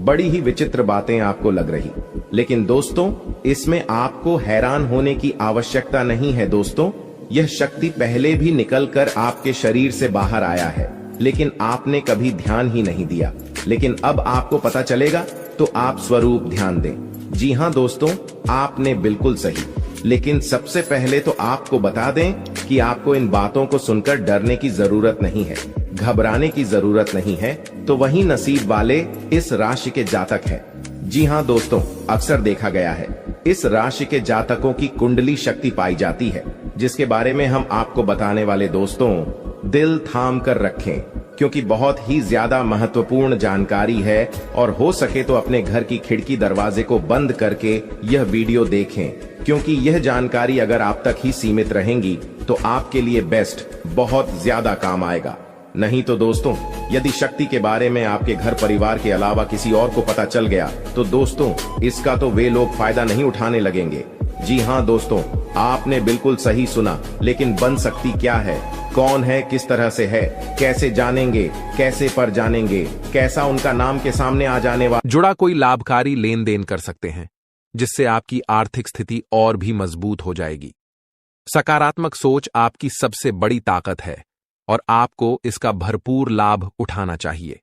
बड़ी ही विचित्र बातें आपको लग रही, लेकिन दोस्तों इसमें आपको हैरान होने की आवश्यकता नहीं है। दोस्तों, यह शक्ति पहले भी निकलकर आपके शरीर से बाहर आया है, लेकिन आपने कभी ध्यान ही नहीं दिया। लेकिन अब आपको पता चलेगा तो आप स्वरूप ध्यान दें। जी हाँ दोस्तों, आपने बिल्कुल सही। लेकिन सबसे पहले तो आपको बता दें कि आपको इन बातों को सुनकर डरने की जरूरत नहीं है, घबराने की जरूरत नहीं है। तो वही नसीब वाले इस राशि के जातक हैं। जी हाँ दोस्तों, अक्सर देखा गया है इस राशि के जातकों की कुंडली शक्ति पाई जाती है, जिसके बारे में हम आपको बताने वाले दोस्तों दिल थाम कर रखें, क्योंकि बहुत ही ज्यादा महत्वपूर्ण जानकारी है। और हो सके तो अपने घर की खिड़की दरवाजे को बंद करके यह वीडियो देखें, क्योंकि यह जानकारी अगर आप तक ही सीमित रहेंगी तो आपके लिए बेस्ट बहुत ज्यादा काम आएगा। नहीं तो दोस्तों, यदि शक्ति के बारे में आपके घर परिवार के अलावा किसी और को पता चल गया तो दोस्तों इसका तो वे लोग फायदा नहीं उठाने लगेंगे। जी हाँ दोस्तों, आपने बिल्कुल सही सुना। लेकिन बन सकती क्या है, कौन है, किस तरह से है, कैसे जानेंगे, कैसे पर जानेंगे, कैसा उनका नाम के सामने आ जाने वाला जुड़ा कोई लाभकारी लेन देन कर सकते हैं, जिससे आपकी आर्थिक स्थिति और भी मजबूत हो जाएगी। सकारात्मक सोच आपकी सबसे बड़ी ताकत है और आपको इसका भरपूर लाभ उठाना चाहिए।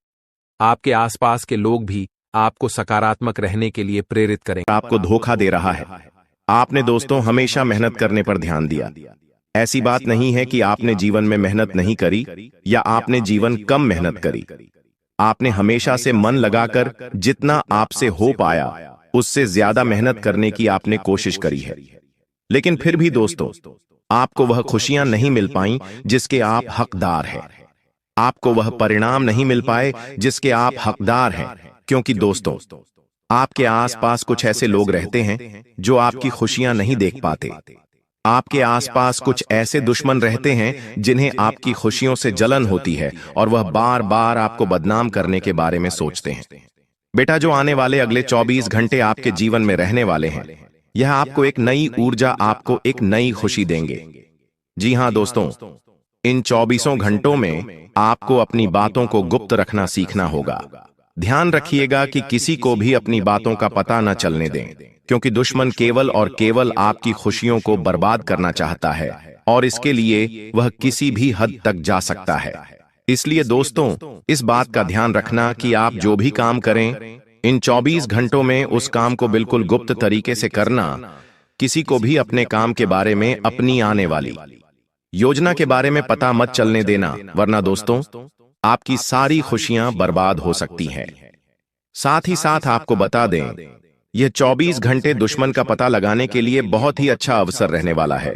आपके आसपास के लोग भी आपको सकारात्मक रहने के लिए प्रेरित करेंगे। आपको धोखा दे रहा है। आपने दोस्तों हमेशा मेहनत करने पर ध्यान दिया। ऐसी बात नहीं है कि आपने जीवन में मेहनत नहीं करी या आपने जीवन कम मेहनत करी। आपने हमेशा से मन लगाकर जितना आपसे हो पाया उससे ज्यादा मेहनत करने की आपने कोशिश करी है। लेकिन फिर भी दोस्तों, आपको वह खुशियां नहीं मिल पाई जिसके आप हकदार हैं। आपको वह परिणाम नहीं मिल पाए जिसके आप हकदार हैं, क्योंकि दोस्तों आपके आसपास कुछ ऐसे लोग रहते हैं जो आपकी खुशियां नहीं देख पाते। आपके आसपास कुछ ऐसे दुश्मन रहते हैं जिन्हें आपकी खुशियों से जलन होती है और वह बार बार आपको बदनाम करने के बारे में सोचते हैं। बेटा, जो आने वाले अगले 24 घंटे आपके जीवन में रहने वाले हैं, यह आपको एक नई ऊर्जा, आपको एक नई खुशी देंगे। जी हां दोस्तों, इन 24 घंटों में आपको अपनी बातों को गुप्त रखना सीखना होगा। ध्यान रखिएगा कि किसी को भी अपनी बातों का पता न चलने दें, क्योंकि दुश्मन केवल और केवल आपकी खुशियों को बर्बाद करना चाहता है और इसके लिए वह किसी भी हद तक जा सकता है। इसलिए दोस्तों, इस बात का ध्यान रखना कि आप जो भी काम करें, इन 24 घंटों में उस काम को बिल्कुल गुप्त तरीके से करना। किसी को भी अपने काम के बारे में, अपनी आने वाली योजना के बारे में पता मत चलने देना, वरना दोस्तों आपकी सारी खुशियां बर्बाद हो सकती हैं। साथ ही साथ आपको बता दें, यह 24 घंटे दुश्मन का पता लगाने के लिए बहुत ही अच्छा अवसर रहने वाला है।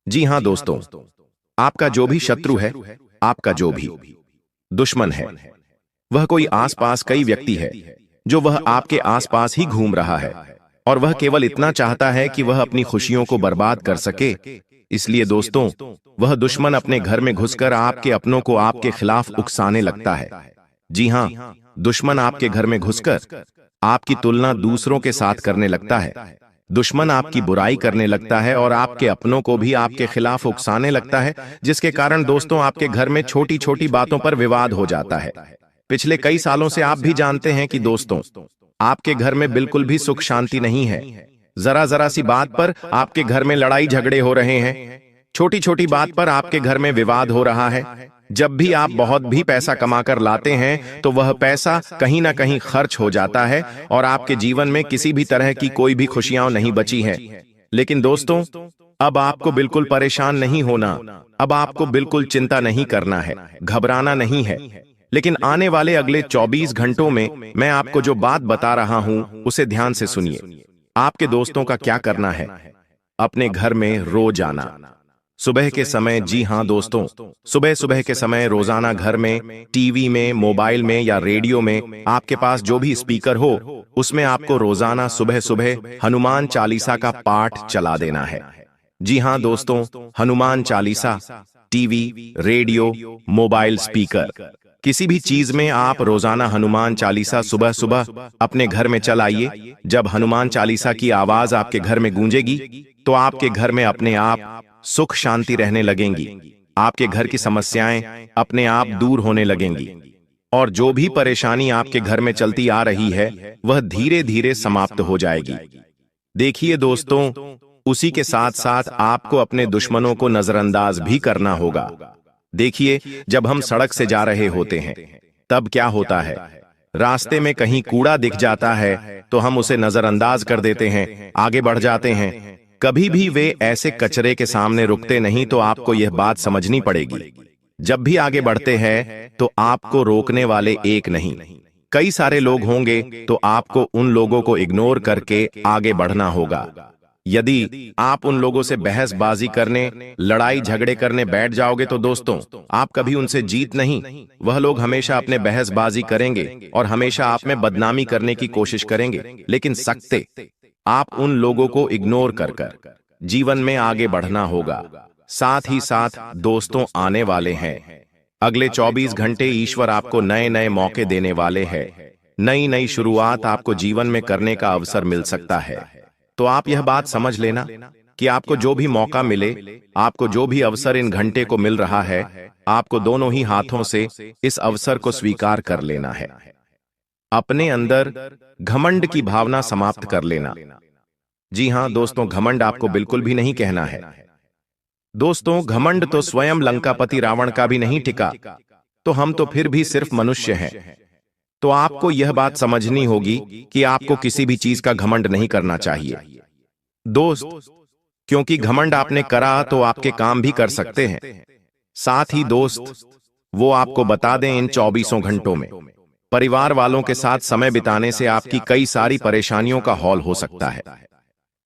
जी हां दोस्तों, आपका जो भी शत्रु है, आपका जो भी दुश्मन है, वह कोई आसपास कई व्यक्ति है जो वह आपके आसपास ही घूम रहा है और वह केवल इतना चाहता है कि वह अपनी खुशियों को बर्बाद कर सके। इसलिए दोस्तों, वह दुश्मन अपने घर में घुसकर आपके अपनों को आपके खिलाफ उकसाने लगता है। जी हां, दुश्मन आपके घर में घुसकर आपकी तुलना दूसरों के साथ करने लगता है। दुश्मन आपकी बुराई करने लगता है और आपके अपनों को भी आपके खिलाफ उकसाने लगता है, जिसके कारण दोस्तों आपके घर में छोटी छोटी बातों पर विवाद हो जाता है। पिछले कई सालों से आप भी जानते हैं कि दोस्तों, आपके घर में बिल्कुल भी सुख शांति नहीं है। जरा जरा सी बात पर आपके घर में लड़ाई झगड़े हो रहे हैं। छोटी छोटी बात पर आपके घर में विवाद हो रहा है। जब भी आप बहुत भी पैसा कमाकर लाते हैं तो वह पैसा कहीं ना कहीं खर्च हो जाता है और आपके जीवन में किसी भी तरह की कोई भी खुशियां नहीं बची हैं। लेकिन दोस्तों, अब आपको बिल्कुल परेशान नहीं होना, अब आपको बिल्कुल चिंता नहीं करना है, घबराना नहीं है। लेकिन आने वाले अगले 24 घंटों में मैं आपको जो बात बता रहा हूं उसे ध्यान से सुनिए। आपके दोस्तों का क्या करना है? अपने घर में रोज आना सुबह के समय। जी हां दोस्तों, सुबह सुबह के समय रोजाना घर में, टीवी में, मोबाइल में या रेडियो में, आपके पास जो भी स्पीकर हो, उसमें आपको रोजाना सुबह सुबह हनुमान चालीसा का पाठ चला देना है। जी हां दोस्तों, Hanuman Chalisa, TV, radio, mobile, speaker, किसी भी चीज में आप रोजाना हनुमान चालीसा सुबह सुबह अपने घर में चलाइए। जब हनुमान चालीसा की आवाज आपके घर में गूंजेगी तो आपके घर में अपने आप सुख शांति रहने लगेंगी। आपके घर की समस्याएं अपने आप दूर होने लगेंगी और जो भी परेशानी आपके घर में चलती आ रही है वह धीरे धीरे समाप्त हो जाएगी। देखिए दोस्तों, उसी के साथ साथ आपको अपने दुश्मनों को नजरअंदाज भी करना होगा। देखिए, जब हम सड़क से जा रहे होते हैं तब क्या होता है, रास्ते में कहीं कूड़ा दिख जाता है तो हम उसे नजरअंदाज कर देते हैं, आगे बढ़ जाते हैं। कभी भी वे ऐसे कचरे के सामने रुकते नहीं। तो आपको यह बात समझनी पड़ेगी, जब भी आगे बढ़ते हैं तो आपको रोकने वाले एक नहीं, कई सारे लोग होंगे, तो आपको उन लोगों को इग्नोर करके आगे बढ़ना होगा। यदि आप उन लोगों से बहसबाजी करने, लड़ाई झगड़े करने बैठ जाओगे तो दोस्तों आप कभी उनसे जीत नहीं। वह लोग हमेशा अपने बहसबाजी करेंगे और हमेशा आप में बदनामी करने की कोशिश करेंगे। लेकिन सकते आप उन लोगों को इग्नोर कर जीवन में आगे बढ़ना होगा। साथ ही साथ दोस्तों, आने वाले हैं अगले 24 घंटे ईश्वर आपको नए नए मौके देने वाले हैं। नई नई शुरुआत आपको जीवन में करने का अवसर मिल सकता है। तो आप यह बात समझ लेना कि आपको जो भी मौका मिले, आपको जो भी अवसर इन घंटे को मिल रहा है, आपको दोनों ही हाथों से इस अवसर को स्वीकार कर लेना है। अपने अंदर घमंड की भावना समाप्त कर लेना। जी हां दोस्तों, घमंड आपको बिल्कुल भी नहीं कहना है। दोस्तों, घमंड तो स्वयं लंकापति रावण का भी नहीं टिका, तो हम तो फिर भी सिर्फ मनुष्य हैं। तो आपको यह बात समझनी होगी कि आपको किसी भी चीज का घमंड नहीं करना चाहिए दोस्त, क्योंकि घमंड आपने करा तो आपके काम भी कर सकते हैं। साथ ही दोस्त, वो आपको बता दें, इन 24 घंटों में परिवार वालों के साथ समय बिताने से आपकी कई सारी परेशानियों का हौल हो सकता है।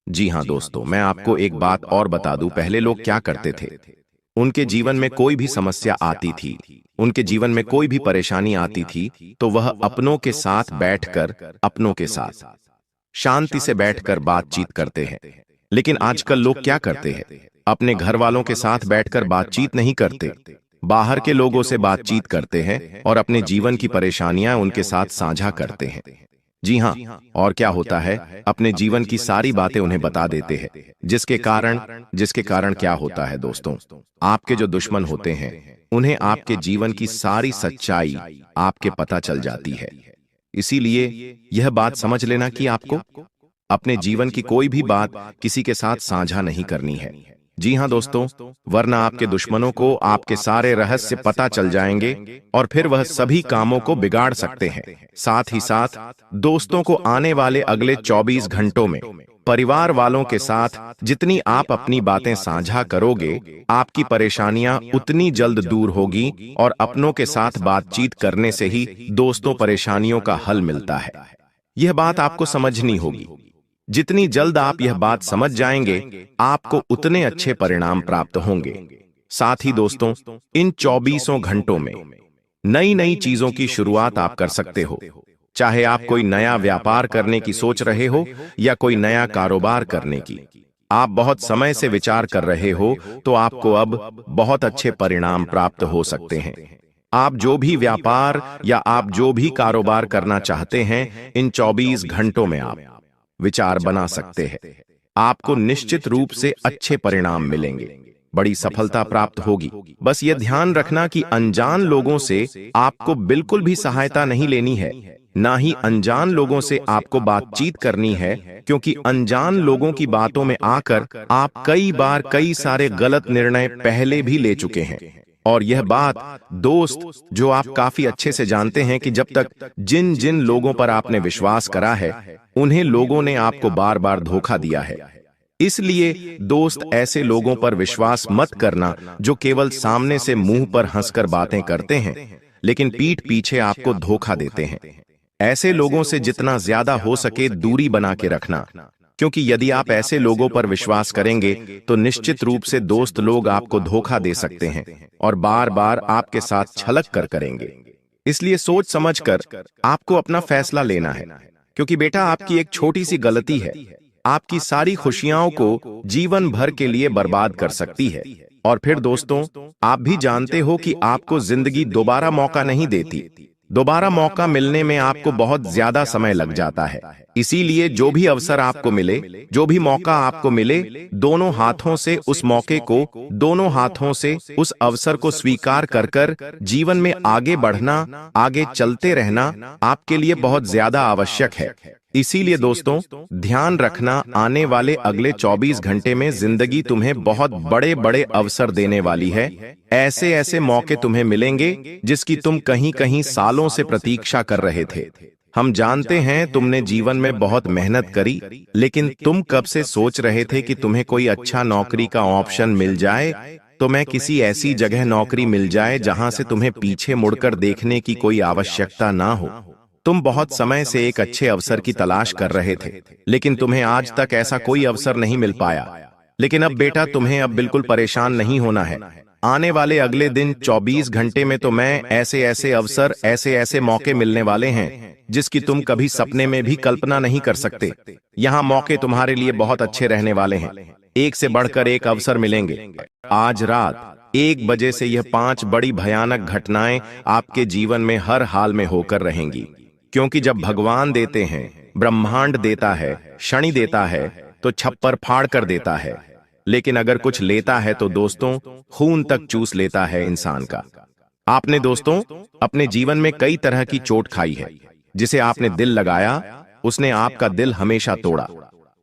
जी हां दोस्तों, मैं आपको एक बात और बता दूं, पहले लोग क्या करते थे, उनके जीवन में कोई भी समस्या आती थी, उनके जीवन में कोई भी परेशानी आती थी, तो वह अपनों के साथ बैठकर, अपनों के साथ शांति से बैठकर बातचीत करते हैं। लेकिन आजकल लोग क्या करते हैं, अपने घर वालों के साथ बैठकर बातचीत नहीं करते, बाहर के लोगों से बातचीत करते हैं और अपने जीवन की परेशानियां उनके साथ साझा करते हैं। जी हाँ, और क्या होता है, अपने जीवन की सारी बातें उन्हें बता देते हैं, जिसके कारण क्या होता है दोस्तों, आपके जो दुश्मन होते हैं उन्हें आपके जीवन की सारी सच्चाई आपके पता चल जाती है। इसीलिए यह बात समझ लेना कि आपको अपने जीवन की कोई भी बात किसी के साथ साझा नहीं करनी है। जी हाँ दोस्तों, वरना आपके दुश्मनों को आपके सारे रहस्य पता चल जाएंगे और फिर वह सभी कामों को बिगाड़ सकते हैं। साथ ही साथ दोस्तों को आने वाले अगले 24 घंटों में परिवार वालों के साथ जितनी आप अपनी बातें साझा करोगे, आपकी परेशानियां उतनी जल्द दूर होगी और अपनों के साथ बातचीत करने से ही दोस्तों परेशानियों का हल मिलता है। यह बात आपको समझनी होगी। जितनी जल्द आप यह बात समझ जाएंगे, आपको उतने अच्छे परिणाम प्राप्त होंगे। साथ ही दोस्तों, इन 24 घंटों में नई नई चीजों की शुरुआत आप कर सकते हो। चाहे आप कोई नया व्यापार करने की सोच रहे हो या कोई नया कारोबार करने की आप बहुत समय से विचार कर रहे हो, तो आपको अब बहुत अच्छे परिणाम प्राप्त हो सकते हैं। आप जो भी व्यापार या आप जो भी कारोबार करना चाहते हैं, इन 24 घंटों में आप विचार बना सकते हैं। आपको निश्चित रूप से अच्छे परिणाम मिलेंगे, बड़ी सफलता प्राप्त होगी। बस यह ध्यान रखना कि अनजान लोगों से आपको बिल्कुल भी सहायता नहीं लेनी है, ना ही अनजान लोगों से आपको बातचीत करनी है, क्योंकि अनजान लोगों की बातों में आकर आप कई बार कई सारे गलत निर्णय पहले भी ले चुके हैं। और यह बात दोस्त, जो आप काफी अच्छे से जानते हैं कि जब तक जिन जिन लोगों पर आपने विश्वास करा है, उन्हें लोगों ने आपको बार बार धोखा दिया है। इसलिए दोस्त, ऐसे लोगों पर विश्वास मत करना जो केवल सामने से मुंह पर हंसकर बातें करते हैं, लेकिन पीठ पीछे आपको धोखा देते हैं। ऐसे लोगों से जितना ज्यादा हो सके दूरी बना के रखना, क्योंकि यदि आप ऐसे लोगों पर विश्वास करेंगे तो निश्चित रूप से दोस्त लोग आपको धोखा दे सकते हैं और बार बार आपके साथ छलक कर करेंगे। इसलिए सोच समझकर आपको अपना फैसला लेना है, क्योंकि बेटा, आपकी एक छोटी सी गलती है आपकी सारी खुशियों को जीवन भर के लिए बर्बाद कर सकती है। और फिर दोस्तों, आप भी जानते हो कि आपको जिंदगी दोबारा मौका नहीं देती। दोबारा मौका मिलने में आपको बहुत ज्यादा समय लग जाता है। इसीलिए जो भी अवसर आपको मिले, जो भी मौका आपको मिले, दोनों हाथों से उस मौके को, दोनों हाथों से उस अवसर को स्वीकार कर कर जीवन में आगे बढ़ना, आगे चलते रहना आपके लिए बहुत ज्यादा आवश्यक है। इसीलिए दोस्तों, ध्यान रखना, आने वाले अगले 24 घंटे में जिंदगी तुम्हें बहुत बड़े बड़े अवसर देने वाली है। ऐसे ऐसे मौके तुम्हें मिलेंगे जिसकी तुम कहीं कहीं सालों से प्रतीक्षा कर रहे थे। हम जानते हैं तुमने जीवन में बहुत मेहनत करी, लेकिन तुम कब से सोच रहे थे कि तुम्हें कोई अच्छा नौकरी का ऑप्शन मिल जाए, तुम्हें किसी ऐसी जगह नौकरी मिल जाए जहां से तुम्हें पीछे मुड़कर देखने की कोई आवश्यकता ना हो। तुम बहुत समय से एक अच्छे अवसर की तलाश कर रहे थे, लेकिन तुम्हें आज तक ऐसा कोई अवसर नहीं मिल पाया। लेकिन अब बेटा, तुम्हें अब बिल्कुल परेशान नहीं होना है। आने वाले अगले दिन 24 घंटे में तो मैं ऐसे ऐसे अवसर, ऐसे ऐसे मौके मिलने वाले हैं जिसकी तुम कभी सपने में भी कल्पना नहीं कर सकते। यहाँ मौके तुम्हारे लिए बहुत अच्छे रहने वाले हैं। एक से बढ़कर एक अवसर मिलेंगे। आज रात 1 बजे से यह 5 बड़ी भयानक घटनाएं आपके जीवन में हर हाल में होकर रहेंगी, क्योंकि जब भगवान देते हैं, ब्रह्मांड देता है, शनि देता है, तो छप्पर फाड़ कर देता है। लेकिन अगर कुछ लेता है तो दोस्तों, खून तक चूस लेता है इंसान का। आपने दोस्तों अपने जीवन में कई तरह की चोट खाई है। जिसे आपने दिल लगाया, उसने आपका दिल हमेशा तोड़ा।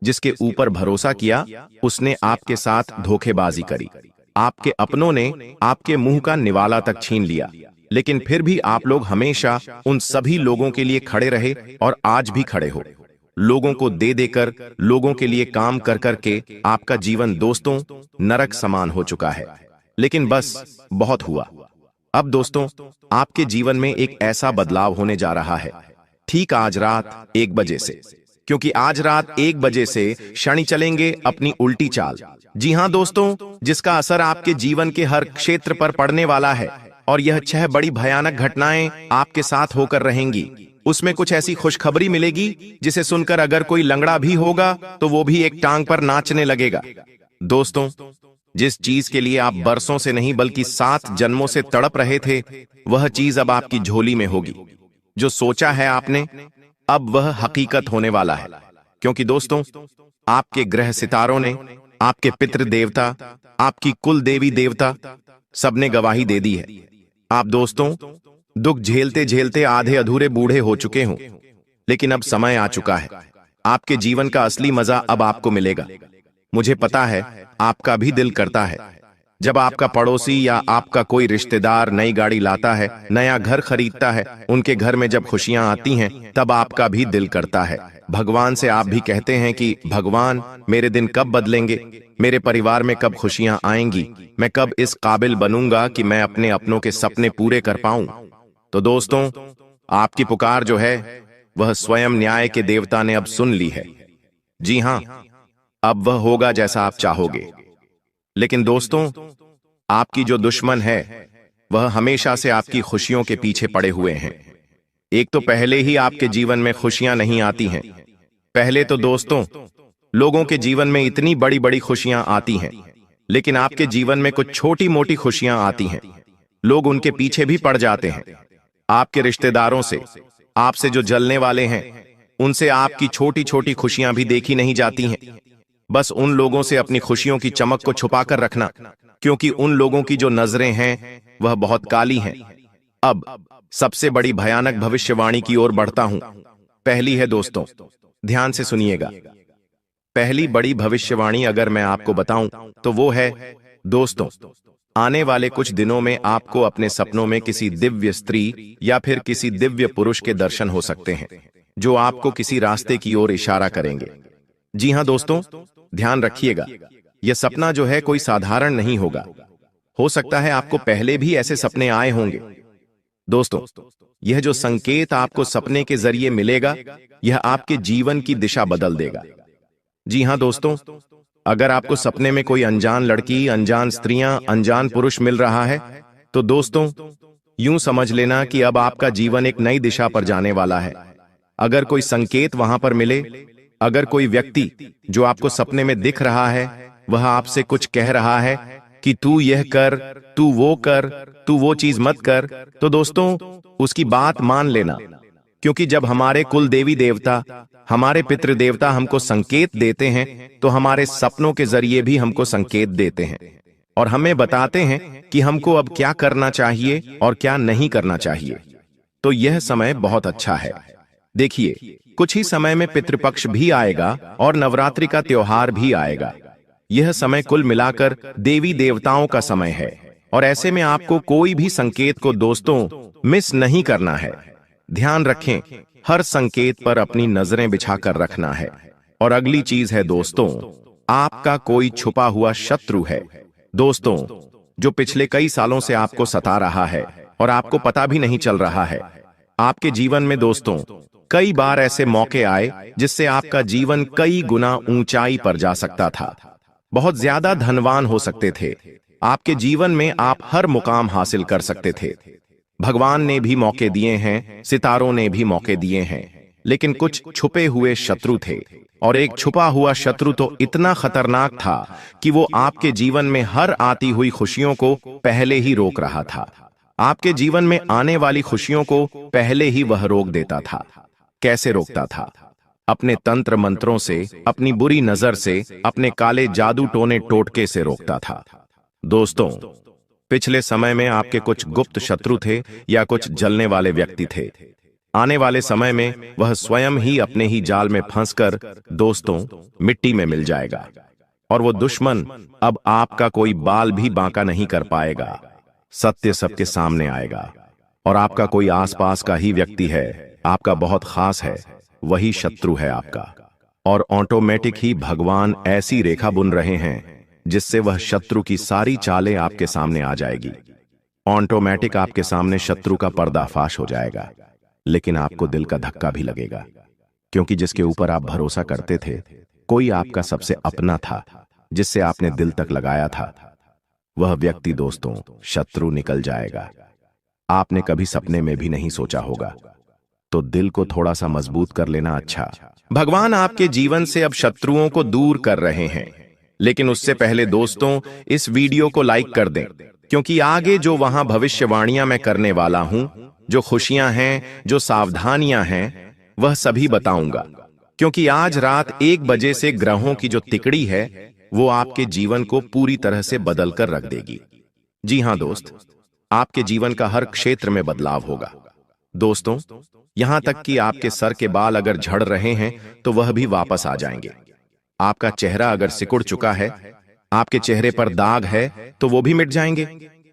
जिसके ऊपर भरोसा किया, उसने आपके साथ धोखेबाजी करी। आपके अपनों ने आपके मुंह का निवाला तक छीन लिया, लेकिन फिर भी आप लोग हमेशा उन सभी लोगों के लिए खड़े रहे और आज भी खड़े हो। लोगों को दे देकर, लोगों के लिए काम कर करके आपका जीवन दोस्तों नरक समान हो चुका है। लेकिन बस बहुत हुआ। अब दोस्तों, आपके जीवन में एक ऐसा बदलाव होने जा रहा है, ठीक आज रात 1 बजे से, क्योंकि आज रात 1 बजे से शनि चलेंगे अपनी उल्टी चाल। जी हां दोस्तों, जिसका असर आपके जीवन के हर क्षेत्र पर पड़ने वाला है। और यह 6 बड़ी भयानक घटनाएं आपके साथ होकर रहेंगी। उसमें कुछ ऐसी खुशखबरी मिलेगी जिसे सुनकर अगर कोई लंगड़ा भी होगा तो वो भी एक टांग पर नाचने लगेगा। दोस्तों, जिस चीज के लिए आप बरसों से नहीं बल्कि 7 जन्मों से तड़प रहे थे, वह चीज अब आपकी झोली में होगी। जो सोचा है आपने, अब वह हकीकत होने वाला है। क्योंकि दोस्तों, आपके ग्रह सितारों ने, आपके पितृ देवता, आपकी कुल देवी देवता सबने गवाही दे दी है। आप दोस्तों, दुख झेलते झेलते आधे अधूरे बूढ़े हो चुके हों, लेकिन अब समय आ चुका है। आपके जीवन का असली मजा अब आपको मिलेगा। मुझे पता है आपका भी दिल करता है, जब आपका पड़ोसी या आपका कोई रिश्तेदार नई गाड़ी लाता है, नया घर खरीदता है, उनके घर में जब खुशियां आती हैं, तब आपका भी दिल करता है। भगवान से आप भी कहते हैं कि भगवान, मेरे दिन कब बदलेंगे, मेरे परिवार में कब खुशियां आएंगी, मैं कब इस काबिल बनूंगा कि मैं अपने अपनों के सपने पूरे कर पाऊं। तो दोस्तों, आपकी पुकार जो है वह स्वयं न्याय के देवता ने अब सुन ली है। जी हां, अब वह होगा जैसा आप चाहोगे। लेकिन दोस्तों, आपकी जो दुश्मन है वह हमेशा से आपकी खुशियों के पीछे पड़े हुए हैं। एक तो पहले ही आपके जीवन में खुशियां नहीं आती हैं। पहले तो दोस्तों, लोगों के जीवन में इतनी बड़ी बड़ी खुशियां आती हैं, लेकिन आपके जीवन में कुछ छोटी मोटी खुशियां आती हैं। लोग उनके पीछे भी पड़ जाते हैं। आपके रिश्तेदारों से, आपसे जो जलने वाले हैं, उनसे आपकी छोटी छोटी खुशियां भी देखी नहीं जाती हैं। बस उन लोगों से अपनी खुशियों की चमक को छुपाकर रखना, क्योंकि उन लोगों की जो नजरें हैं वह बहुत काली हैं। अब सबसे बड़ी भयानक भविष्यवाणी की ओर बढ़ता हूं। पहली है दोस्तों, ध्यान से सुनिएगा। पहली बड़ी भविष्यवाणी अगर मैं आपको बताऊं तो वो है, दोस्तों, आने वाले कुछ दिनों में आपको अपने सपनों में किसी दिव्य स्त्री या फिर किसी दिव्य पुरुष के दर्शन हो सकते हैं, जो आपको किसी रास्ते की ओर इशारा करेंगे। जी हां दोस्तों, ध्यान रखिएगा, यह सपना जो है कोई साधारण नहीं होगा। हो सकता है आपको पहले भी ऐसे सपने आए होंगे। दोस्तों, यह जो संकेत आपको सपने के जरिए मिलेगा, यह आपके जीवन की दिशा बदल देगा। जी हां दोस्तों, अगर आपको सपने में कोई अनजान लड़की, अनजान स्त्रियां, अनजान पुरुष मिल रहा है, तो दोस्तों, यूं समझ लेना कि अब आपका जीवन एक नई दिशा पर जाने वाला है। अगर कोई संकेत वहां पर मिले, अगर कोई व्यक्ति जो आपको सपने में दिख रहा है, वह आपसे कुछ कह रहा है कि तू यह कर, तू वो कर, तू वो चीज मत कर, तो दोस्तों, उसकी बात मान लेना। क्योंकि जब हमारे कुल देवी देवता, हमारे पितृ देवता हमको संकेत देते हैं, तो हमारे सपनों के जरिए भी हमको संकेत देते हैं और हमें बताते हैं कि हमको अब क्या करना चाहिए और क्या नहीं करना चाहिए। तो यह समय बहुत अच्छा है। देखिए, कुछ ही समय में पितृपक्ष भी आएगा और नवरात्रि का त्योहार भी आएगा। यह समय कुल मिलाकर देवी देवताओं का समय है और ऐसे में आपको कोई भी संकेत को दोस्तों मिस नहीं करना है। ध्यान रखें, हर संकेत पर अपनी नजरें बिछाकर रखना है। और अगली चीज है दोस्तों, आपका कोई छुपा हुआ शत्रु है। दोस्तों, जो पिछले कई सालों से आपको सता रहा है और आपको पता भी नहीं चल रहा है। आपके जीवन में दोस्तों कई बार ऐसे मौके आए जिससे आपका जीवन कई गुना ऊंचाई पर जा सकता था। बहुत ज्यादा धनवान हो सकते थे। आपके जीवन में आप हर मुकाम हासिल कर सकते थे। भगवान ने भी मौके दिए हैं, सितारों ने भी मौके दिए हैं, लेकिन कुछ छुपे हुए शत्रु थे। और एक छुपा हुआ शत्रु तो इतना खतरनाक था कि वो आपके जीवन में हर आती हुई खुशियों को पहले ही रोक रहा था। आपके जीवन में आने वाली खुशियों को पहले ही वह रोक देता था। कैसे रोकता था? अपने तंत्र मंत्रों से, अपनी बुरी नजर से, अपने काले जादू टोने टोटके से रोकता था। दोस्तों, पिछले समय में आपके कुछ गुप्त शत्रु थे या कुछ जलने वाले व्यक्ति थे। आने वाले समय में वह स्वयं ही अपने ही जाल में फंसकर दोस्तों मिट्टी में मिल जाएगा और वो दुश्मन अब आपका कोई बाल भी बांका नहीं कर पाएगा। सत्य सबके सामने आएगा और आपका कोई आसपास का ही व्यक्ति है, आपका बहुत खास है, वही शत्रु है आपका। और ऑटोमेटिक ही भगवान ऐसी रेखा बुन रहे हैं जिससे वह शत्रु की सारी चालें आपके सामने आ जाएगी। ऑटोमेटिक आपके सामने शत्रु का पर्दाफाश हो जाएगा। लेकिन आपको दिल का धक्का भी लगेगा, क्योंकि जिसके ऊपर आप भरोसा करते थे, कोई आपका सबसे अपना था, जिससे आपने दिल तक लगाया था, वह व्यक्ति दोस्तों शत्रु निकल जाएगा। आपने कभी सपने में भी नहीं सोचा होगा। तो दिल को थोड़ा सा मजबूत कर लेना अच्छा। भगवान आपके जीवन से अब शत्रुओं को दूर कर रहे हैं, लेकिन उससे पहले दोस्तों इस वीडियो को लाइक कर दें, क्योंकि आगे जो वहां भविष्यवाणियां मैं करने वाला हूं, जो खुशियां हैं, जो सावधानियां हैं, वह सभी बताऊंगा। क्योंकि आज रात 1 बजे से ग्रहों की जो तिकड़ी है वो आपके जीवन को पूरी तरह से बदल कर रख देगी। जी हां दोस्त, आपके जीवन का हर क्षेत्र में बदलाव होगा। दोस्तों, यहां तक कि आपके सर के बाल अगर झड़ रहे हैं तो वह भी वापस आ जाएंगे। आपका चेहरा अगर सिकुड़ चुका है, आपके चेहरे पर दाग है, तो वो भी मिट जाएंगे।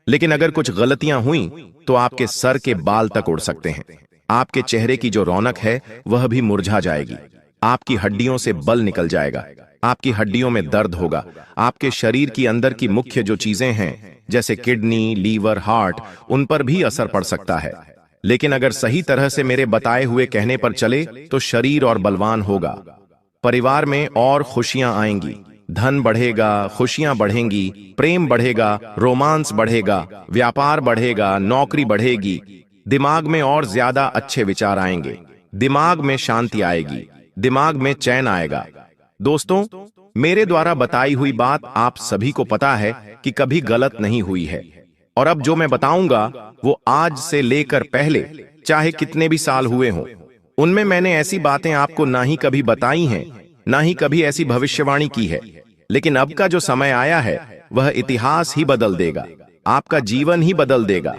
लेकिन अगर कुछ गलतियां हुई तो आपके सर के बाल तक उड़ सकते हैं। आपके चेहरे की जो रौनक है वह भी मुरझा जाएगी। आपकी हड्डियों से बल निकल जाएगा, आपकी हड्डियों में दर्द होगा। आपके शरीर की अंदर की मुख्य जो चीजें हैं, जैसे किडनी, लीवर, हार्ट, उन पर भी असर पड़ सकता है। लेकिन अगर सही तरह से मेरे बताए हुए कहने पर चले तो शरीर और बलवान होगा, परिवार में और खुशियां आएंगी, धन बढ़ेगा, खुशियां बढ़ेंगी, प्रेम बढ़ेगा, रोमांस बढ़ेगा, व्यापार बढ़ेगा, नौकरी बढ़ेगी, दिमाग में और ज्यादा अच्छे विचार आएंगे, दिमाग में शांति आएगी, दिमाग में चैन आएगा। दोस्तों, मेरे द्वारा बताई हुई बात आप सभी को पता है कि कभी गलत नहीं हुई है, और अब जो मैं बताऊंगा वो आज से लेकर पहले चाहे कितने भी साल हुए हों, उनमें मैंने ऐसी बातें आपको ना ही कभी बताई हैं, ना ही कभी ऐसी भविष्यवाणी की है। लेकिन अब का जो समय आया है वह इतिहास ही बदल देगा, आपका जीवन ही बदल देगा।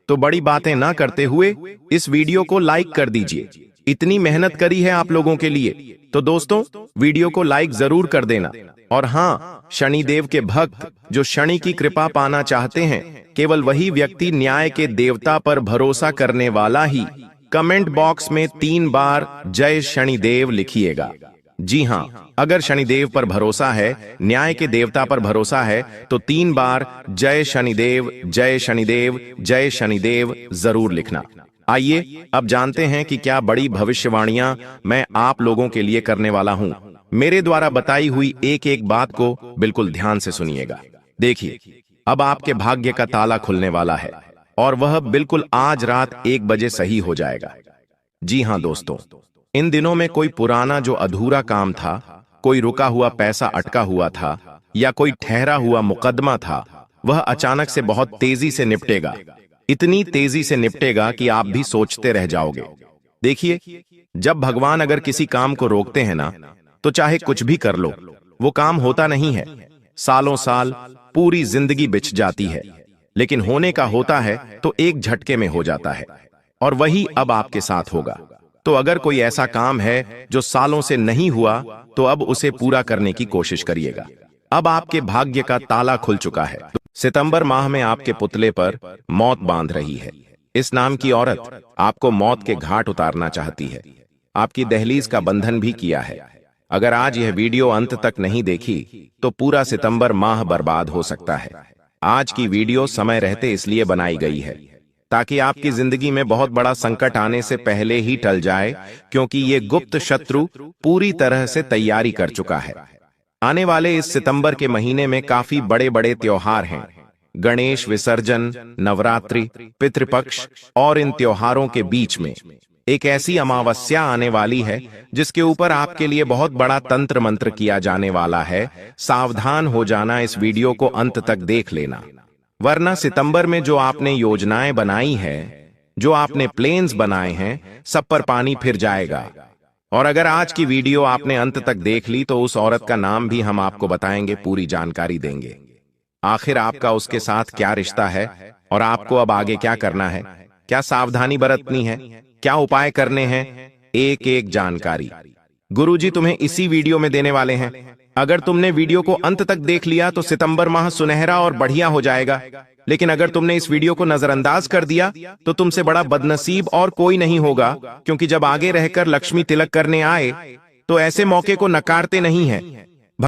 तो बड़ी बातें ना करते हुए इस वीडियो को लाइक कर दीजिए। इतनी मेहनत करी है आप लोगों के लिए, तो दोस्तों वीडियो को लाइक जरूर कर देना। और हाँ, शनिदेव के भक्त जो शनि की कृपा पाना चाहते हैं, केवल वही व्यक्ति न्याय के देवता पर भरोसा करने वाला ही कमेंट बॉक्स में 3 बार जय शनिदेव लिखिएगा। जी हाँ, अगर शनिदेव पर भरोसा है, न्याय के देवता पर भरोसा है, तो 3 बार जय शनिदेव, जय शनिदेव, जय शनिदेव जरूर लिखना। आइए अब जानते हैं कि क्या बड़ी भविष्यवाणियां मैं आप लोगों के लिए करने वाला हूं। मेरे द्वारा बताई हुई एक एक बात को बिल्कुल ध्यान से सुनिएगा। देखिए, अब आपके भाग्य का ताला खुलने वाला है, और वह बिल्कुल आज रात 1 बजे सही हो जाएगा। जी हां दोस्तों, इन दिनों में कोई पुराना जो अधूरा काम था, कोई रुका हुआ पैसा अटका हुआ था, या कोई ठहरा हुआ मुकदमा था, वह अचानक से बहुत तेजी से निपटेगा। इतनी तेजी से निपटेगा कि आप भी सोचते रह जाओगे। देखिए, जब भगवान अगर किसी काम को रोकते हैं ना, तो चाहे कुछ भी कर लो, वो काम होता नहीं है। सालों साल, पूरी जिंदगी बिछ जाती है, लेकिन होने का होता है तो एक झटके में हो जाता है, और वही अब आपके साथ होगा। तो अगर कोई ऐसा काम है जो सालों से नहीं हुआ, तो अब उसे पूरा करने की कोशिश करिएगा। अब आपके भाग्य का ताला खुल चुका है। सितंबर माह में आपके पुतले पर मौत बांध रही है। इस नाम की औरत आपको मौत के घाट उतारना चाहती है, आपकी दहलीज का बंधन भी किया है। अगर आज यह वीडियो अंत तक नहीं देखी तो पूरा सितंबर माह बर्बाद हो सकता है। आज की वीडियो समय रहते इसलिए बनाई गई है ताकि आपकी जिंदगी में बहुत बड़ा संकट आने से पहले ही टल जाए, क्योंकि ये गुप्त शत्रु पूरी तरह से तैयारी कर चुका है। आने वाले इस सितंबर के महीने में काफी बड़े बड़े त्योहार हैं। गणेश विसर्जन, नवरात्रि, पितृपक्ष, और इन त्योहारों के बीच में एक ऐसी अमावस्या आने वाली है जिसके ऊपर आपके लिए बहुत बड़ा तंत्र मंत्र किया जाने वाला है। सावधान हो जाना, इस वीडियो को अंत तक देख लेना, वरना सितंबर में जो आपने योजनाएं बनाई है, जो आपने प्लान्स बनाए हैं, सब पर पानी फिर जाएगा। और अगर आज की वीडियो आपने अंत तक देख ली तो उस औरत का नाम भी हम आपको बताएंगे, पूरी जानकारी देंगे। आखिर आपका उसके साथ क्या रिश्ता है, और आपको अब आगे क्या करना है, क्या सावधानी बरतनी है, क्या उपाय करने हैं, एक एक जानकारी गुरुजी तुम्हें इसी वीडियो में देने वाले हैं। अगर तुमने वीडियो को अंत तक देख लिया तो सितंबर माह सुनहरा और बढ़िया हो जाएगा। लेकिन अगर तुमने इस वीडियो को नजरअंदाज कर दिया तो तुमसे बड़ा बदनसीब और कोई नहीं होगा, क्योंकि जब आगे रहकर लक्ष्मी तिलक करने आए तो ऐसे मौके को नकारते नहीं हैं।